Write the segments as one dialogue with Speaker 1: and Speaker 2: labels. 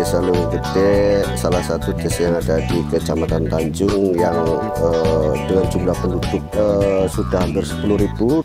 Speaker 1: Desa Luwung Gede, salah satu desa yang ada di Kecamatan Tanjung yang dengan jumlah penduduk sudah hampir 10.000.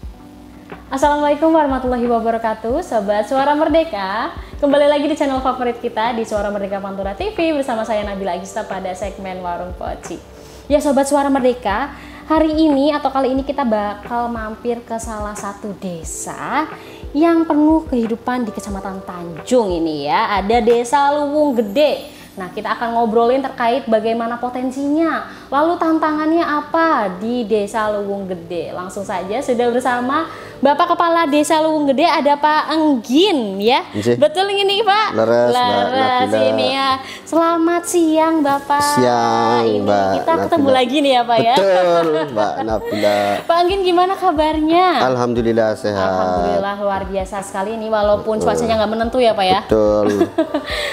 Speaker 2: Assalamualaikum warahmatullahi wabarakatuh, Sobat Suara Merdeka. Kembali lagi di channel favorit kita di Suara Merdeka Pantura TV bersama saya Nabila Agista pada segmen Warung Poci. Ya Sobat Suara Merdeka, hari ini atau kali ini kita bakal mampir ke salah satu desa yang penuh kehidupan di Kecamatan Tanjung ini ya. Ada Desa Luwung Gede. Nah, kita akan ngobrolin terkait bagaimana potensinya, lalu tantangannya apa di Desa Luwung Gede. Langsung saja sudah bersama Bapak Kepala Desa Luwung Gede, ada Pak Enggin ya.
Speaker 1: Nggih.
Speaker 2: Betul ini Pak?
Speaker 1: Leres
Speaker 2: ini ya. Selamat siang Bapak.
Speaker 1: Siang
Speaker 2: ini
Speaker 1: Mbak
Speaker 2: kita ketemu
Speaker 1: Nabila.
Speaker 2: lagi nih ya Pak ya.
Speaker 1: Betul Mbak Nabila.
Speaker 2: Pak Enggin gimana kabarnya?
Speaker 1: Alhamdulillah sehat.
Speaker 2: Alhamdulillah luar biasa sekali ini walaupun cuacanya nggak menentu ya Pak ya.
Speaker 1: Betul.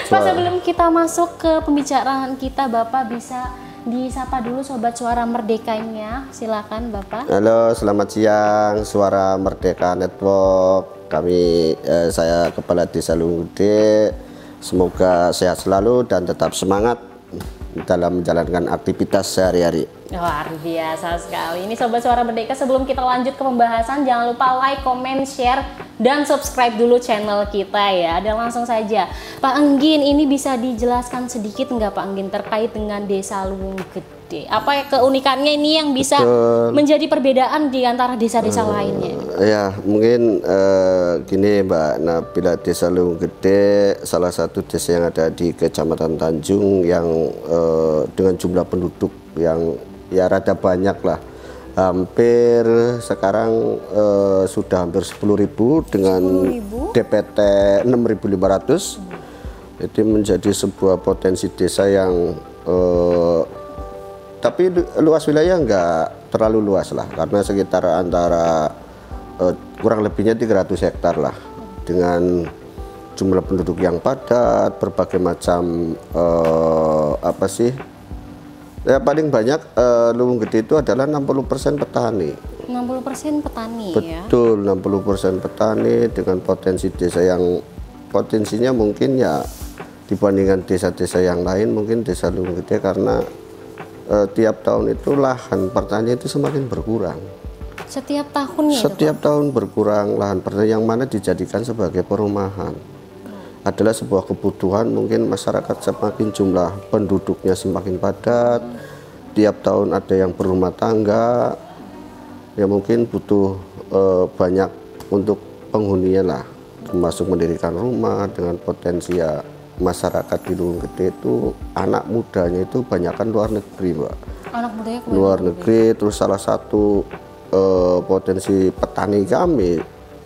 Speaker 2: Pak, sebelum kita masuk ke pembicaraan kita, Bapak bisa disapa dulu Sobat Suara Merdekanya. Silakan Bapak.
Speaker 1: Halo, selamat siang Suara Merdeka Network. Saya Kepala Desa Luwung Gede. Semoga sehat selalu dan tetap semangat dalam menjalankan aktivitas sehari-hari.
Speaker 2: Luar biasa sekali. Ini Sobat Suara Merdeka, sebelum kita lanjut ke pembahasan, jangan lupa like, comment, share, dan subscribe dulu channel kita ya. Dan langsung saja, Pak Enggin, ini bisa dijelaskan sedikit nggak Pak Enggin terkait dengan Desa Luwung Gede? Apa ya keunikannya ini yang bisa menjadi perbedaan di antara desa-desa lainnya?
Speaker 1: Ya, mungkin gini Mbak Nabila, Desa Luwung Gede salah satu desa yang ada di Kecamatan Tanjung yang dengan jumlah penduduk yang ya rada banyak lah, hampir sekarang sudah hampir 10.000 dengan
Speaker 2: 10.000?
Speaker 1: DPT 6.500. Itu menjadi sebuah potensi desa yang tapi luas wilayah nggak terlalu luas lah, karena sekitar antara kurang lebihnya 300 hektar lah, dengan jumlah penduduk yang padat, berbagai macam apa sih ya, paling banyak Luwung Gede itu adalah 60% petani.
Speaker 2: 60% petani ya?
Speaker 1: Betul, 60% petani dengan potensi desa yang potensinya mungkin ya dibandingkan desa-desa yang lain, mungkin Desa Luwung Gede karena tiap tahun itu lahan pertanian itu semakin berkurang.
Speaker 2: Setiap tahunnya
Speaker 1: Setiap
Speaker 2: itu,
Speaker 1: tahun berkurang lahan pertanian yang mana dijadikan sebagai perumahan. Adalah sebuah kebutuhan, mungkin masyarakat semakin jumlah penduduknya semakin padat, tiap tahun ada yang berumah tangga, ya mungkin butuh banyak untuk penghuninya lah, termasuk mendirikan rumah. Dengan potensi ya masyarakat di Luwung Gede itu anak mudanya itu banyakkan luar negeri Mbak.
Speaker 2: Anak mudanya
Speaker 1: Luar negeri. Terus salah satu potensi petani kami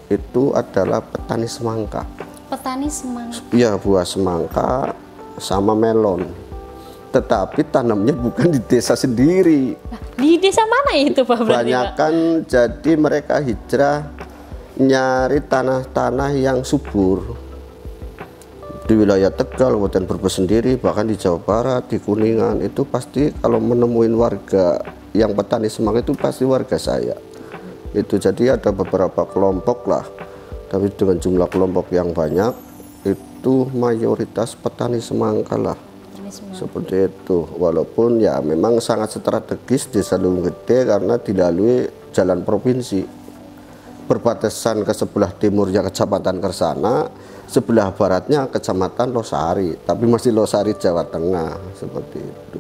Speaker 1: itu adalah petani semangka.
Speaker 2: Petani semangka.
Speaker 1: Iya, buah semangka sama melon. Tetapi tanamnya bukan di desa sendiri.
Speaker 2: Nah, di desa mana itu Pak berarti Pak?
Speaker 1: Banyakan jadi mereka hijrah nyari tanah-tanah yang subur. Di wilayah Tegal, Kabupaten Brebes sendiri, bahkan di Jawa Barat, di Kuningan, itu pasti kalau menemuin warga yang petani semangka itu pasti warga saya. Itu jadi ada beberapa kelompok lah. Tapi dengan jumlah kelompok yang banyak, itu mayoritas petani semangka lah. Seperti itu. Walaupun ya memang sangat strategis Desa Luwung Gede karena dilalui jalan provinsi. Berbatasan ke sebelah timurnya Kecamatan Kersana, sebelah baratnya Kecamatan Losari. Tapi masih Losari Jawa Tengah, seperti itu.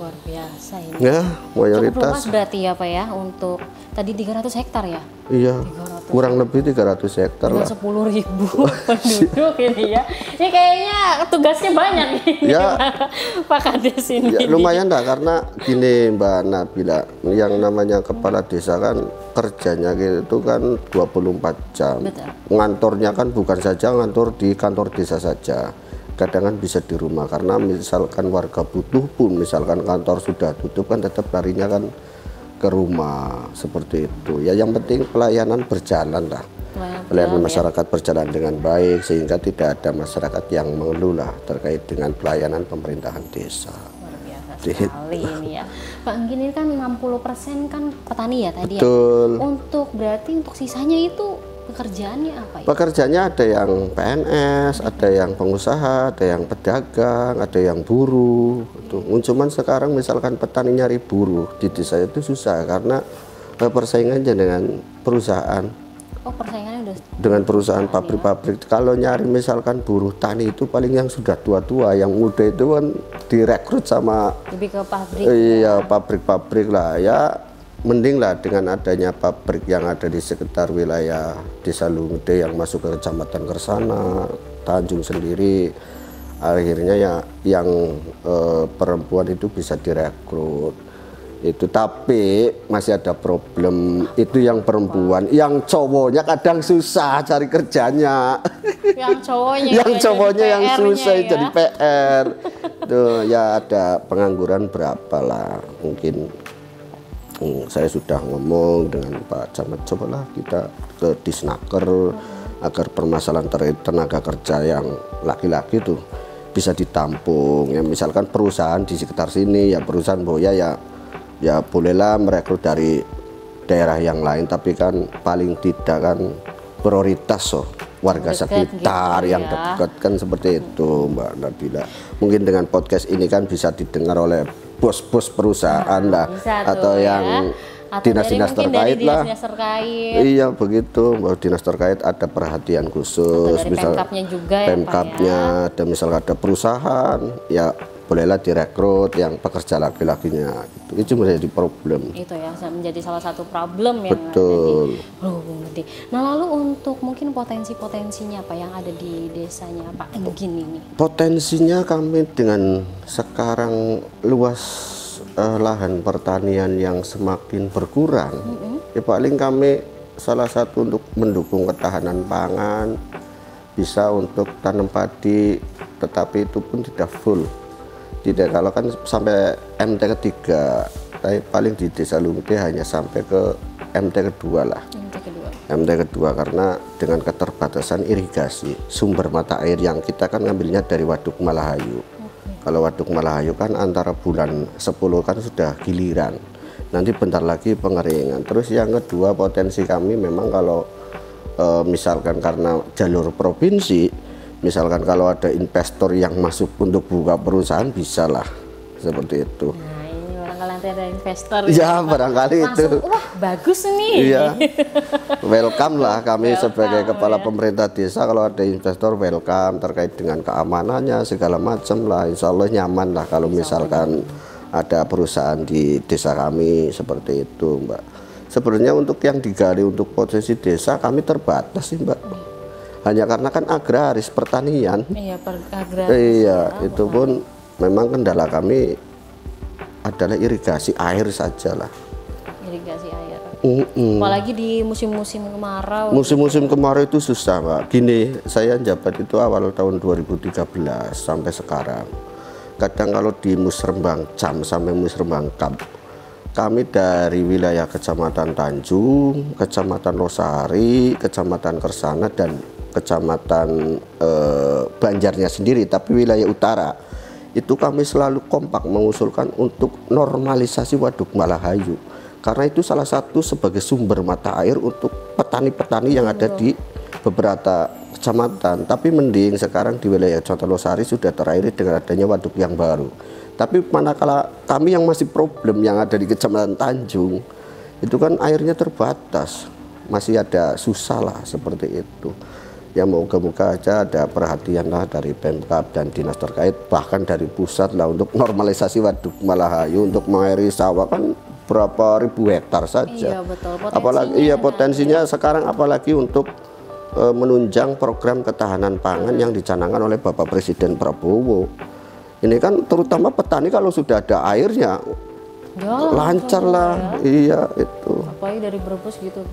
Speaker 2: Luar biasa ini.
Speaker 1: Ya,
Speaker 2: Cukup
Speaker 1: mayoritas.
Speaker 2: luas berarti ya Pak ya, untuk tadi 300 hektar ya?
Speaker 1: Iya,
Speaker 2: 300.
Speaker 1: kurang lebih 300 hektar
Speaker 2: Dengan
Speaker 1: lah.
Speaker 2: 10.000 penduduk ini ya. Ini kayaknya tugasnya banyak ini
Speaker 1: Ya.
Speaker 2: Pak Kades ini.
Speaker 1: Ya, lumayan dah, karena gini Mbak Nabila, yang namanya kepala desa kan kerjanya gitu kan 24 jam.
Speaker 2: Betul.
Speaker 1: Ngantornya kan bukan saja ngantor di kantor desa saja. Kadang kan bisa di rumah, karena misalkan warga butuh pun, misalkan kantor sudah tutup kan tetap larinya kan ke rumah, seperti itu. Ya yang penting pelayanan berjalan lah. Pelayanan masyarakat berjalan dengan baik sehingga tidak ada masyarakat yang mengeluh lah terkait dengan pelayanan pemerintahan desa.
Speaker 2: Luar biasa sekali ini ya. Pak Enggin, ini kan 60% kan petani ya tadi.
Speaker 1: Betul.
Speaker 2: ya. Untuk berarti untuk sisanya itu Pekerjaannya apa ya?
Speaker 1: Pekerjaannya ada yang PNS, ada yang pengusaha, ada yang pedagang, ada yang buruh. Cuman sekarang misalkan petani nyari buruh di desa itu susah karena persaingannya dengan perusahaan.
Speaker 2: Oh, persaingannya udah
Speaker 1: Dengan perusahaan pabrik-pabrik. Kalau nyari misalkan buruh tani itu paling yang sudah tua-tua, yang muda itu kan direkrut sama
Speaker 2: lebih ke pabrik.
Speaker 1: Iya, pabrik-pabrik lah ya. Mending lah dengan adanya pabrik yang ada di sekitar wilayah Desa Lumede yang masuk ke Kecamatan Kersana, Tanjung sendiri, akhirnya ya yang perempuan itu bisa direkrut itu. Tapi masih ada problem itu yang perempuan, yang cowoknya kadang susah cari kerjanya. Yang cowoknya yang susah
Speaker 2: ya?
Speaker 1: jadi PR. Tuh ya ada pengangguran berapa lah mungkin. Saya sudah ngomong dengan Pak Camat, cobalah kita ke Disnaker agar permasalahan terkait tenaga kerja yang laki-laki tuh bisa ditampung. Ya misalkan perusahaan di sekitar sini ya perusahaan Boya ya bolehlah merekrut dari daerah yang lain, tapi kan paling tidak kan prioritas warga sekitar gitu, yang dekat kan seperti itu Mbak Nabila. Mungkin dengan podcast ini kan bisa didengar oleh bos-bos perusahaan lah atau yang dinas-dinas terkait lah. Iya begitu, bahwa dinas terkait ada perhatian khusus, misal
Speaker 2: Pemkapnya juga ya,
Speaker 1: Pemkapnya ada misalnya ada perusahaan ya bolehlah direkrut yang pekerja laki-lakinya. Itu menjadi problem.
Speaker 2: Itu ya menjadi salah satu problem yang
Speaker 1: betul.
Speaker 2: Ada di Nah lalu untuk mungkin potensi-potensinya apa yang ada di desanya Pak Engin ini?
Speaker 1: Potensinya kami dengan sekarang luas lahan pertanian yang semakin berkurang, ya paling kami salah satu untuk mendukung ketahanan pangan bisa untuk tanam padi, tetapi itu pun tidak full. Tidak, kalau kan sampai MT ketiga, tapi paling di Desa Lumede hanya sampai ke MT kedua lah. MT kedua karena dengan keterbatasan irigasi sumber mata air yang kita kan ngambilnya dari Waduk Malahayu. Kalau Waduk Malahayu kan antara bulan 10 kan sudah giliran, nanti bentar lagi pengeringan. Terus yang kedua potensi kami memang kalau misalkan karena jalur provinsi, misalkan kalau ada investor yang masuk untuk buka perusahaan bisa lah seperti itu.
Speaker 2: Nah ini barangkali nanti ada investor
Speaker 1: ya barangkali
Speaker 2: langsung,
Speaker 1: itu
Speaker 2: wah bagus nih.
Speaker 1: Iya, welcome lah kami sebagai kepala pemerintah desa. Kalau ada investor welcome terkait dengan keamanannya segala macam lah, insya Allah nyaman lah kalau misalkan ada perusahaan di desa kami seperti itu Mbak. Sebenarnya untuk yang digali untuk potensi desa kami terbatas sih Mbak. Hanya karena kan agraris pertanian.
Speaker 2: Iya, agraris.
Speaker 1: Iya, ya, itu pun memang kendala kami adalah irigasi air saja lah.
Speaker 2: Irigasi air. Apalagi di musim-musim kemarau.
Speaker 1: Musim-musim kemarau itu susah Pak. Gini, saya jabat itu awal tahun 2013 sampai sekarang. Kadang kalau di Musrembang Cam sampai Musrembang Kap, kami dari wilayah Kecamatan Tanjung, Kecamatan Losari, Kecamatan Kersana, dan Kecamatan Banjarnya sendiri, tapi wilayah utara itu kami selalu kompak mengusulkan untuk normalisasi Waduk Malahayu karena itu salah satu sebagai sumber mata air untuk petani-petani yang ada di beberapa kecamatan. Tapi mending sekarang di wilayah Kecamatan Losari sudah terairi dengan adanya waduk yang baru. Tapi manakala kami yang masih problem yang ada di Kecamatan Tanjung itu kan airnya terbatas, masih ada susah lah seperti itu. Ya moga-moga aja ada perhatian lah dari Pemkab dan dinas terkait, bahkan dari pusat lah untuk normalisasi Waduk Malahayu untuk mengairi sawah kan berapa ribu hektar saja.
Speaker 2: Iya betul.
Speaker 1: Apalagi potensinya sekarang apalagi untuk menunjang program ketahanan pangan yang dicanangkan oleh Bapak Presiden Prabowo. Ini kan terutama petani kalau sudah ada airnya ya, lancar lah ya. Iya itu
Speaker 2: apalagi dari Brebes gitu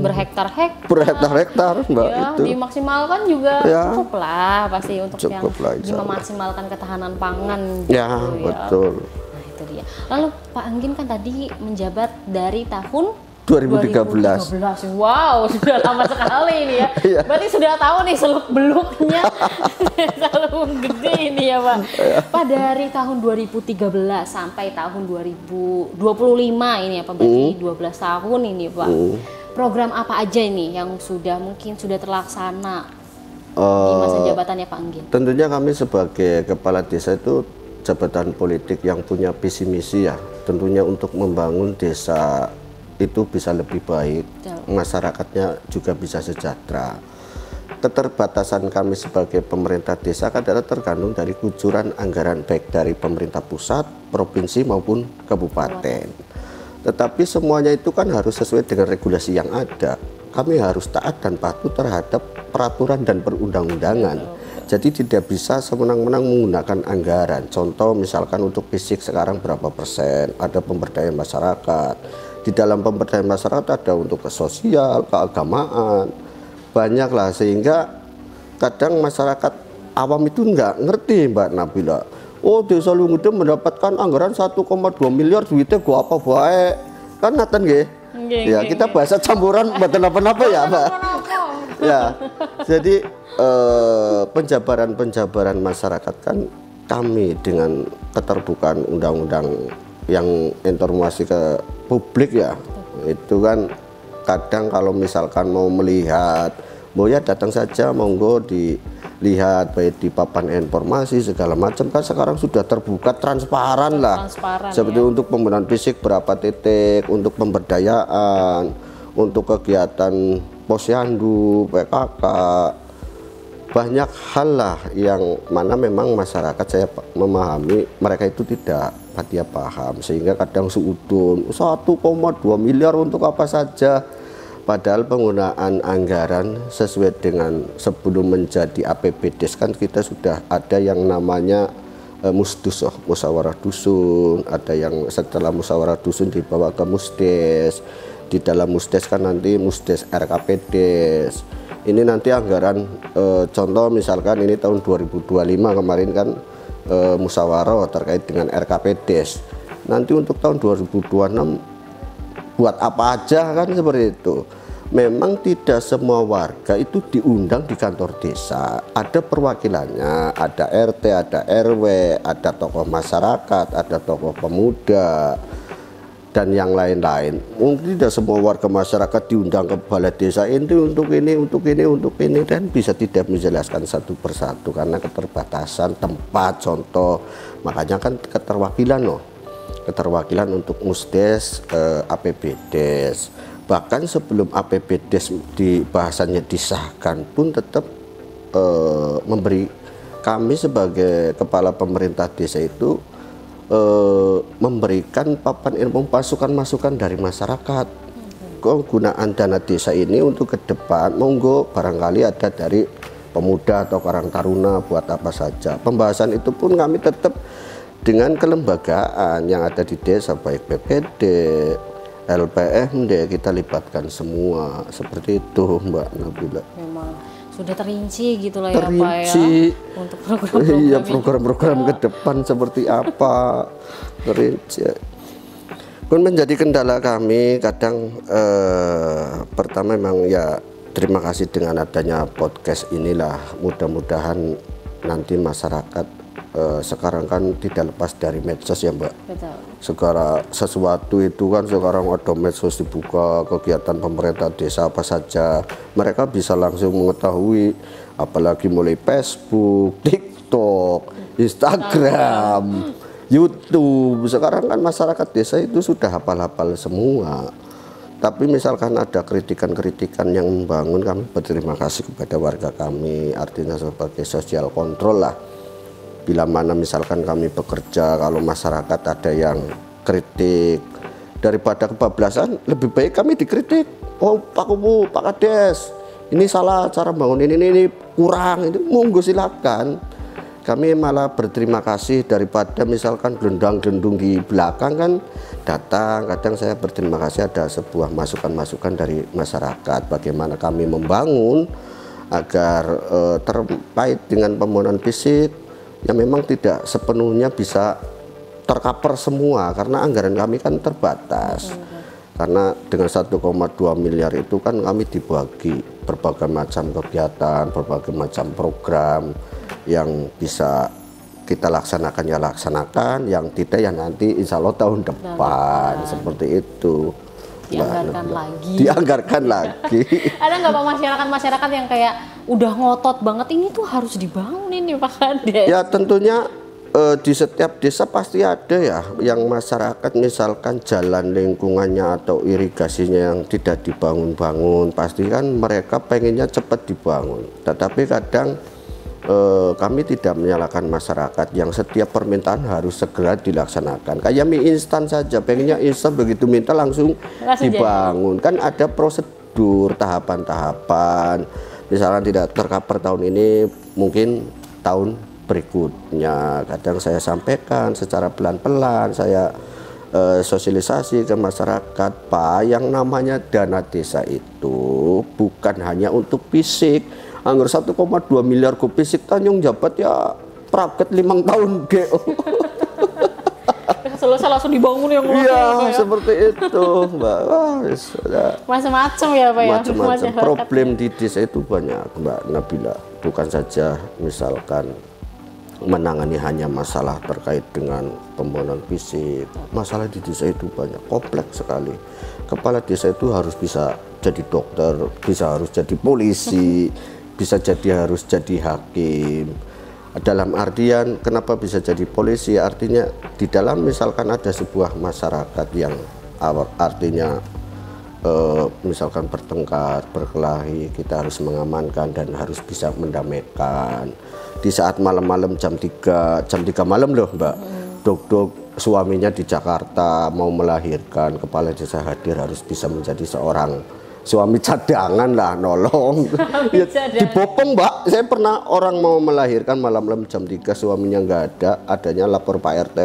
Speaker 2: berhektar-hektar
Speaker 1: Mbak
Speaker 2: ya,
Speaker 1: itu
Speaker 2: dimaksimalkan juga ya. Cukup lah pasti untuk
Speaker 1: cukup
Speaker 2: yang memaksimalkan ketahanan pangan
Speaker 1: ya,
Speaker 2: gitu,
Speaker 1: betul.
Speaker 2: Nah itu dia. Lalu Pak Engin kan tadi menjabat dari tahun
Speaker 1: 2013.
Speaker 2: Wow, sudah lama sekali ini ya. Iya. Berarti sudah tahu nih seluk beluknya selalu gede ini ya Pak. Pak dari tahun 2013 sampai tahun 2025 ini ya Pak, berarti 12 tahun ini Pak. program apa aja ini yang mungkin sudah terlaksana di masa jabatannya Pak Enggen?
Speaker 1: Tentunya kami sebagai kepala desa itu jabatan politik yang punya visi misi ya, tentunya untuk membangun desa itu bisa lebih baik, masyarakatnya juga bisa sejahtera. Keterbatasan kami sebagai pemerintah desa kan adalah tergantung dari kucuran anggaran baik dari pemerintah pusat, provinsi maupun kabupaten. Tetapi semuanya itu kan harus sesuai dengan regulasi yang ada. Kami harus taat dan patuh terhadap peraturan dan perundang-undangan. Jadi tidak bisa semenang-menang menggunakan anggaran. Contoh misalkan untuk fisik sekarang berapa persen, ada pemberdayaan masyarakat. Di dalam pemberdayaan masyarakat ada untuk sosial, keagamaan, banyak lah, sehingga kadang masyarakat awam itu nggak ngerti Mbak Nabila. Oh, desa Lunggudem mendapatkan anggaran 1,2 miliar, duitnya gua apa baik kan ngaten nggih. Ya kita bahasa campuran mboten apa-apa ya Mbak. Ya, jadi penjabaran masyarakat kan kami dengan keterbukaan undang-undang yang informasi ke publik ya, itu kan kadang kalau misalkan mau melihat, mau ya datang saja, monggo dilihat baik di papan informasi segala macam, kan sekarang sudah terbuka transparan lah. Seperti ya, untuk pembenahan fisik berapa titik, untuk pemberdayaan, untuk kegiatan posyandu, PKK, banyak hal lah yang mana memang masyarakat saya memahami mereka itu tidak dia paham, sehingga kadang seudun 1,2 miliar untuk apa saja, padahal penggunaan anggaran sesuai dengan sebelum menjadi APBDes kan kita sudah ada yang namanya musdus, musyawarah dusun, ada yang setelah musyawarah dusun dibawa ke musdes, di dalam musdes kan nanti musdes RKPDes. Ini nanti anggaran contoh misalkan ini tahun 2025 kemarin kan musyawarah terkait dengan RKPDes. Nanti untuk tahun 2026 buat apa aja kan seperti itu. Memang tidak semua warga itu diundang di kantor desa. Ada perwakilannya, ada RT, ada RW, ada tokoh masyarakat, ada tokoh pemuda, dan yang lain-lain. Mungkin tidak semua warga masyarakat diundang ke balai desa ini untuk ini, untuk ini, untuk ini, dan bisa tidak menjelaskan satu persatu karena keterbatasan tempat. Contoh, makanya kan keterwakilan loh, keterwakilan untuk musdes, APBDes. Bahkan sebelum APBDes bahasannya disahkan pun tetap memberi, kami sebagai kepala pemerintah desa itu memberikan papan ilmu, masukan-masukan dari masyarakat. Penggunaan dana desa ini untuk ke depan, monggo barangkali ada dari pemuda atau karang taruna buat apa saja. Pembahasan itu pun kami tetap dengan kelembagaan yang ada di desa, baik BPD, LPMD, kita libatkan semua. Seperti itu Mbak Nabila.
Speaker 2: Memang sudah terinci gitu lah ya
Speaker 1: Pak ya,
Speaker 2: untuk program-program.
Speaker 1: Iya, program-program ke depan seperti apa, terinci. Pun menjadi kendala kami kadang pertama memang ya, terima kasih dengan adanya podcast inilah, mudah-mudahan nanti masyarakat sekarang kan tidak lepas dari medsos ya Mbak.
Speaker 2: Betul.
Speaker 1: Segala sesuatu itu kan sekarang ada medsos dibuka, kegiatan pemerintah desa apa saja mereka bisa langsung mengetahui, apalagi mulai Facebook, TikTok, Instagram, YouTube. Sekarang kan masyarakat desa itu sudah hafal-hafal semua. Tapi misalkan ada kritikan-kritikan yang membangun, kami berterima kasih kepada warga kami, artinya sebagai sosial kontrol lah. Bila mana misalkan kami bekerja, kalau masyarakat ada yang kritik, daripada kebablasan lebih baik kami dikritik. Oh Pak Kubu, Pak Kades, ini salah cara bangun ini kurang, ini monggo silakan. Kami malah berterima kasih daripada misalkan gelendang-gelendung di belakang kan datang. Kadang saya berterima kasih ada sebuah masukan-masukan dari masyarakat bagaimana kami membangun agar terkait dengan pembangunan fisik yang memang tidak sepenuhnya bisa tercover semua karena anggaran kami kan terbatas. Karena dengan 1,2 miliar itu kan kami dibagi berbagai macam kegiatan, berbagai macam program yang bisa kita laksanakan ya laksanakan, yang tidak ya nanti insya Allah tahun depan. Seperti itu.
Speaker 2: dianggarkan lagi.
Speaker 1: Dianggarkan lagi.
Speaker 2: Ada nggak Pak masyarakat yang kayak udah ngotot banget ini tuh harus dibangun ini Pak Kades?
Speaker 1: Ya tentunya di setiap desa pasti ada ya yang masyarakat misalkan jalan lingkungannya atau irigasinya yang tidak dibangun-bangun, pasti kan mereka pengennya cepat dibangun. Tetapi kadang kami tidak menyalahkan masyarakat yang setiap permintaan harus segera dilaksanakan. Kayak mie instan saja, pengennya instan, begitu minta langsung dibangun. Kan ada prosedur, tahapan-tahapan. Misalnya tidak tercover tahun ini, mungkin tahun berikutnya. Kadang saya sampaikan secara pelan-pelan, saya sosialisasi ke masyarakat, Pak, yang namanya dana desa itu bukan hanya untuk fisik. Anggar 1,2 miliar ku fisik tanyung jabat ya praktek 5 tahun GO.
Speaker 2: Selesai langsung dibangun yang luar.
Speaker 1: Iya, seperti itu, Mbak.
Speaker 2: Macam-macam ya, Pak ya.
Speaker 1: Macam-macam problem di desa itu banyak, Mbak Nabila. Bukan saja misalkan menangani hanya masalah terkait dengan pembangunan fisik. Masalah di desa itu banyak, kompleks sekali. Kepala desa itu harus bisa jadi dokter, harus jadi polisi, harus jadi hakim. Dalam artian kenapa bisa jadi polisi, artinya di dalam misalkan ada sebuah masyarakat yang artinya misalkan bertengkar, berkelahi, kita harus mengamankan dan harus bisa mendamaikan. Di saat malam-malam jam 3 malam loh Mbak, dok suaminya di Jakarta mau melahirkan, kepala desa hadir harus bisa menjadi seorang suami cadangan lah, nolong. Ya, dibopong Mbak, saya pernah orang mau melahirkan malam-malam jam 3 suaminya nggak ada, adanya lapor Pak RT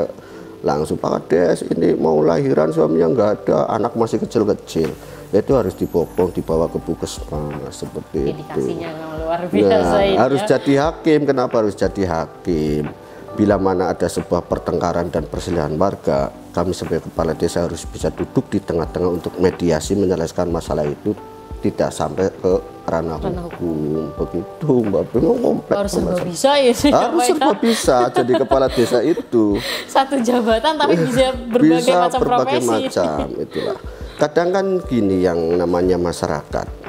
Speaker 1: langsung, Pak Kades ini mau lahiran suaminya nggak ada, anak masih kecil-kecil, itu harus dibopong, dibawa ke puskesmas seperti
Speaker 2: indikasinya
Speaker 1: itu.
Speaker 2: Luar biasa.
Speaker 1: Nah, harus jadi hakim. Kenapa harus jadi hakim? Bila mana ada sebuah pertengkaran dan perselisihan warga, kami sebagai kepala desa harus bisa duduk di tengah-tengah untuk mediasi menyelesaikan masalah itu, tidak sampai ke ranah hukum. Begitu Mbak, memang kompleks.
Speaker 2: Harus serba bisa ya sih.
Speaker 1: Harus serba bisa jadi kepala desa itu.
Speaker 2: Satu jabatan tapi bisa berbagai macam profesi.
Speaker 1: Itulah. Kadang kan gini yang namanya masyarakat.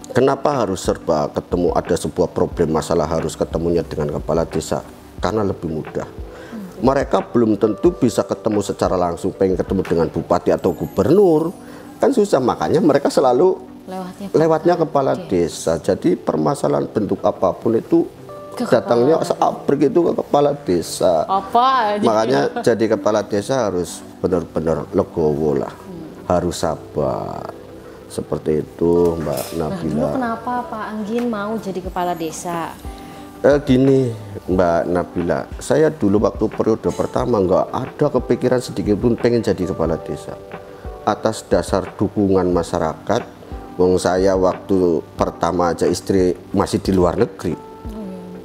Speaker 1: Kenapa harus serba ketemu, ada sebuah problem masalah harus ketemunya dengan kepala desa? Karena lebih mudah. Mereka belum tentu bisa ketemu secara langsung, pengen ketemu dengan bupati atau gubernur, kan susah, makanya mereka selalu lewatnya kepala desa. Jadi permasalahan bentuk apapun itu datangnya begitu ke kepala desa. Makanya jadi kepala desa harus benar-benar legowo lah, harus sabar. Seperti itu Mbak Nabila.
Speaker 2: Dulu kenapa Pak Anggin mau jadi kepala desa?
Speaker 1: Gini Mbak Nabila, saya dulu waktu periode pertama nggak ada kepikiran sedikit pun pengen jadi kepala desa. Atas dasar dukungan masyarakat, wong saya waktu pertama aja istri masih di luar negeri.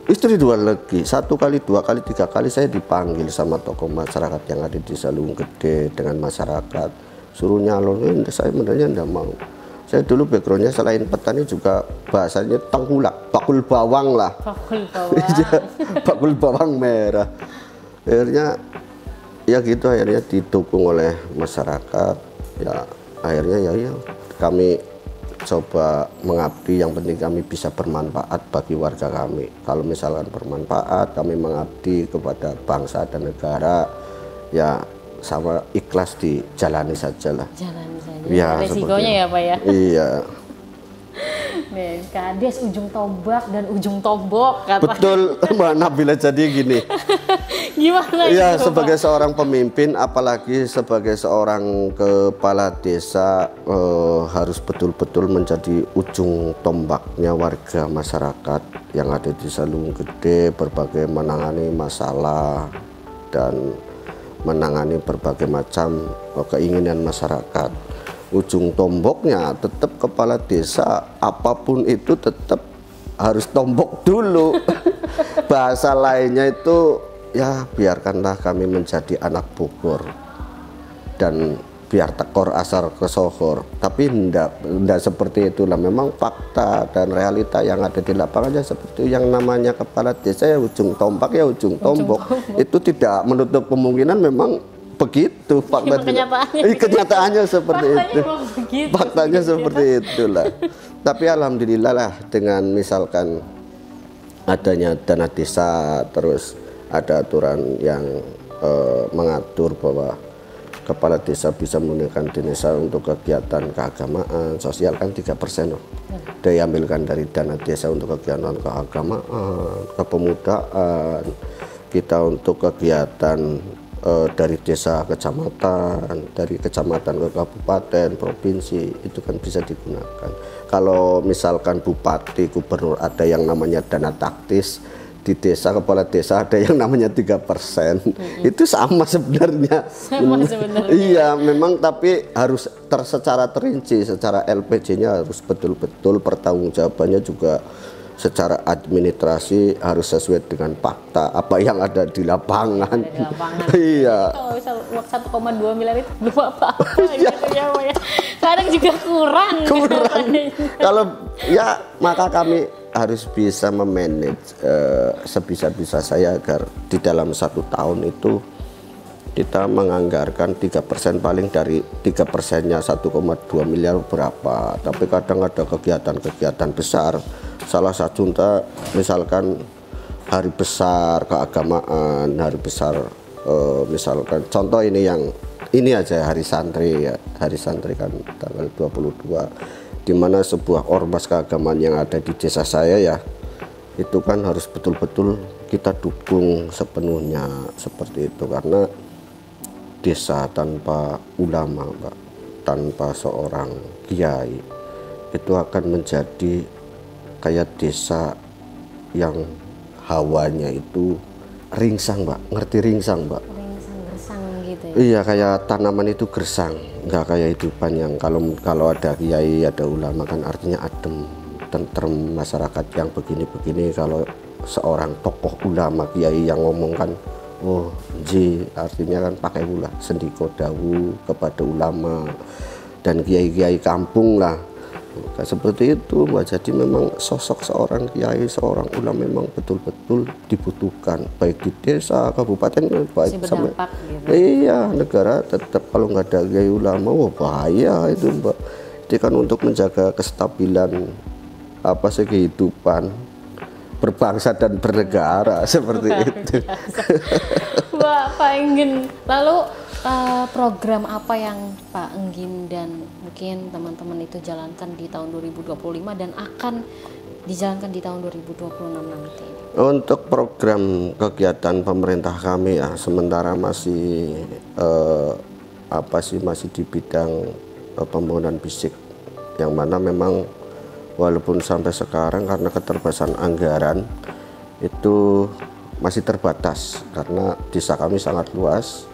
Speaker 1: Istri di luar negeri, 1 kali, 2 kali, 3 kali saya dipanggil sama tokoh masyarakat yang ada di Salung Gede dengan masyarakat. Suruh nyalon, saya sebenarnya enggak mau. Saya dulu backgroundnya selain petani juga bahasanya tengkulak, bakul bawang lah.
Speaker 2: Bakul bawang.
Speaker 1: Bakul bawang merah. Akhirnya ya gitu, akhirnya didukung oleh masyarakat. Ya akhirnya ya kami coba mengabdi, yang penting kami bisa bermanfaat bagi warga kami. Kalau misalkan bermanfaat, kami mengabdi kepada bangsa dan negara, ya sama ikhlas dijalani saja lah.
Speaker 2: Jalani saja.
Speaker 1: Ya,
Speaker 2: resikonya ya Pak ya.
Speaker 1: Iya.
Speaker 2: Nih, Kades ujung tombak dan ujung tombok kata.
Speaker 1: Betul Mbak Nabila, jadi gini.
Speaker 2: Gimana
Speaker 1: ya
Speaker 2: itu,
Speaker 1: sebagai
Speaker 2: Pak?
Speaker 1: seorang pemimpin, apalagi sebagai seorang kepala desa, harus betul-betul menjadi ujung tombaknya warga masyarakat yang ada di Salung Gede, berbagai menangani masalah dan menangani berbagai macam keinginan masyarakat. Ujung tomboknya tetap kepala desa, apapun itu tetap harus tombok dulu. Bahasa lainnya itu ya biarkanlah kami menjadi anak Bogor dan biar tekor asar kesohor, tapi enggak seperti itulah. Memang fakta dan realita yang ada di lapangannya seperti yang namanya kepala desa, ya ujung tombak ya ujung tombok. Itu tidak menutup kemungkinan memang begitu fakta kenyataannya seperti itu. Faktanya seperti itulah. Tapi alhamdulillah lah dengan misalkan adanya dana desa, terus ada aturan yang mengatur bahwa kepala desa bisa menggunakan desa untuk kegiatan keagamaan, sosial kan 3% loh. Diambilkan dari dana desa untuk kegiatan keagamaan, kepemudaan, kita untuk kegiatan dari desa kecamatan, dari kecamatan ke kabupaten, provinsi, itu kan bisa digunakan. Kalau misalkan bupati, gubernur ada yang namanya dana taktis, di desa kepala desa ada yang namanya 3%. Itu sama sebenarnya. Iya, memang tapi harus secara terinci, secara LPJ-nya harus betul-betul, pertanggungjawabannya juga secara administrasi harus sesuai dengan fakta apa yang ada di lapangan. Iya.
Speaker 2: Kalau misal uang 1,2 miliar itu belum apa-apa gitu ya, Pak ya. Kadang juga kurang.
Speaker 1: Kalau ya maka kami harus bisa memanage sebisa-bisa saya agar di dalam 1 tahun itu kita menganggarkan 3%, paling dari 3%-nya 1,2 miliar berapa. Tapi kadang ada kegiatan-kegiatan besar, salah satu misalkan hari besar keagamaan, hari besar misalkan contoh ini aja hari santri ya, hari santri kan tanggal 22, di mana sebuah ormas keagamaan yang ada di desa saya ya, itu kan harus betul-betul kita dukung sepenuhnya seperti itu, karena desa tanpa ulama, Pak, tanpa seorang kiai itu akan menjadi kayak desa yang hawanya itu ringsang, Mbak. Ngerti ringsang, Mbak?
Speaker 2: Ringsang, gersang gitu ya?
Speaker 1: Iya, kayak tanaman itu gersang, nggak kayak hidupan yang kalau ada kiai, ada ulama kan artinya adem, tentrem. Masyarakat yang begini-begini kalau seorang tokoh ulama kiai yang ngomong kan, oh ji, artinya kan pakai pula sendiko dawu kepada ulama dan kiai-kiai kampung lah. Nah, seperti itu, Mbak. Jadi memang sosok seorang kiai, seorang ulama memang betul-betul dibutuhkan, baik di desa, kabupaten, baik sampai gitu. Iya, negara tetap kalau nggak ada kiai ulama, wah bahaya itu, Mbak. Jadi kan untuk menjaga kestabilan kehidupan berbangsa dan bernegara seperti itu.
Speaker 2: Pak Enggin, lalu program apa yang Pak Enggin dan mungkin teman-teman itu jalankan di tahun 2025 dan akan dijalankan di tahun 2026 nanti?
Speaker 1: Untuk program kegiatan pemerintah kami ya, sementara masih masih di bidang pembangunan fisik, yang mana memang walaupun sampai sekarang karena keterbatasan anggaran itu masih terbatas, karena desa kami sangat luas,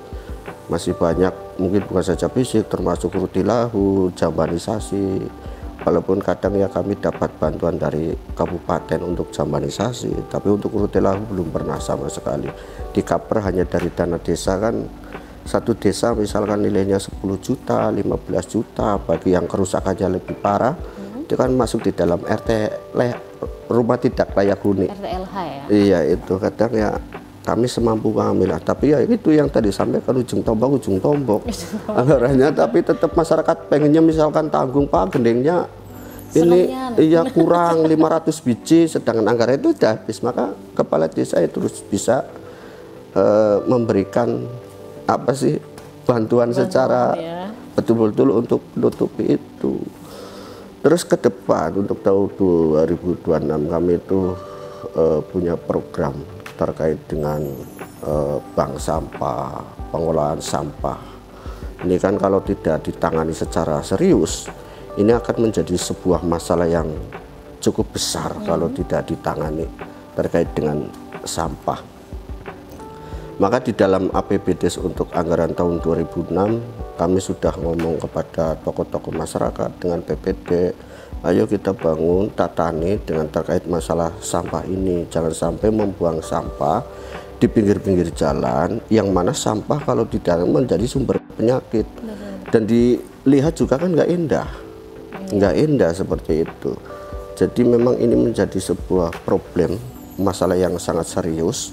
Speaker 1: masih banyak, mungkin bukan saja fisik, termasuk rutilahu, jambanisasi. Walaupun kadang ya kami dapat bantuan dari kabupaten untuk jambanisasi, tapi untuk rutilahu belum pernah sama sekali. Di cover hanya dari dana desa, kan satu desa misalkan nilainya 10 juta, 15 juta, bagi yang kerusakannya lebih parah itu kan masuk di dalam rumah tidak layak huni,
Speaker 2: RTLH ya.
Speaker 1: Iya, itu kadang ya kami semampu kami lah, tapi ya itu yang tadi sampaikan, ujung tombak anggarannya, tapi tetap masyarakat pengennya misalkan tanggung, Pak, gendengnya ini iya kurang 500 biji, sedangkan anggaran itu sudah habis, maka kepala desa itu terus bisa memberikan bantuan secara betul-betul untuk menutupi itu. Terus ke depan untuk tahun 2026 kami itu punya program terkait dengan bank sampah, pengolahan sampah. Ini kan kalau tidak ditangani secara serius, ini akan menjadi sebuah masalah yang cukup besar kalau tidak ditangani terkait dengan sampah. Maka di dalam APBDes untuk anggaran tahun 2006 kami sudah ngomong kepada tokoh-tokoh masyarakat dengan PPD, ayo kita bangun tatani dengan terkait masalah sampah ini. Jangan sampai membuang sampah di pinggir-pinggir jalan, yang mana sampah kalau di dalam menjadi sumber penyakit. Dan dilihat juga kan nggak indah seperti itu. Jadi memang ini menjadi sebuah problem, masalah yang sangat serius,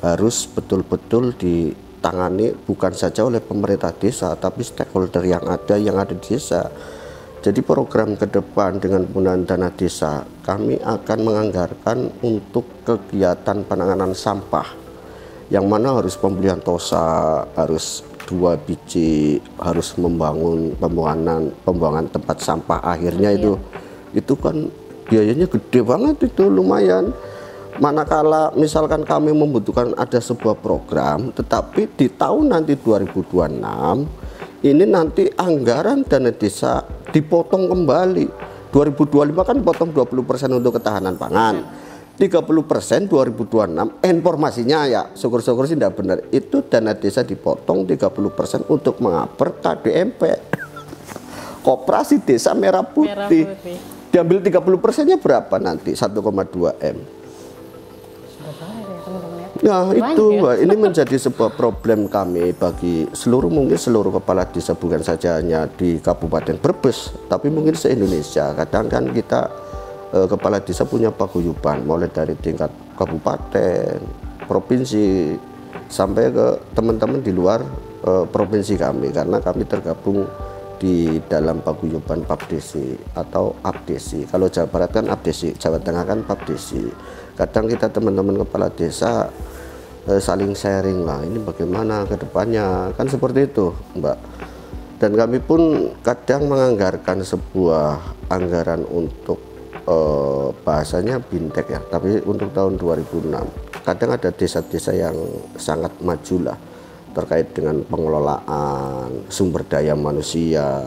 Speaker 1: harus betul-betul ditangani bukan saja oleh pemerintah desa, tapi stakeholder yang ada di desa. Jadi program ke depan dengan penggunaan dana desa, kami akan menganggarkan untuk kegiatan penanganan sampah, yang mana harus pembelian tosa, harus 2 biji, harus membangun pembuangan tempat sampah akhirnya itu kan biayanya gede banget, itu lumayan. Manakala misalkan kami membutuhkan ada sebuah program, tetapi di tahun nanti 2026 ini nanti anggaran dana desa dipotong kembali. 2025 kan dipotong 20% untuk ketahanan pangan, 30% 2026. Informasinya ya syukur-syukur sih tidak benar, itu dana desa dipotong 30% untuk mengaper KDMP, Koperasi Desa Merah Putih. Diambil 30%-nya berapa nanti? 1,2 M. Ya itu ini menjadi sebuah problem kami bagi mungkin seluruh kepala desa, bukan saja hanya di Kabupaten Brebes, tapi mungkin se-Indonesia. Kadang kan kita kepala desa punya paguyuban mulai dari tingkat kabupaten, provinsi, sampai ke teman-teman di luar provinsi kami, karena kami tergabung di dalam paguyuban Papdesi atau Abdesi. Kalau Jawa Barat kan Abdesi, Jawa Tengah kan Papdesi. Kadang kita teman-teman kepala desa saling sharing lah, ini bagaimana ke depannya, kan seperti itu Mbak. Dan kami pun kadang menganggarkan sebuah anggaran untuk bahasanya bintek ya, tapi untuk tahun 2006 kadang ada desa-desa yang sangat maju lah terkait dengan pengelolaan sumber daya manusia,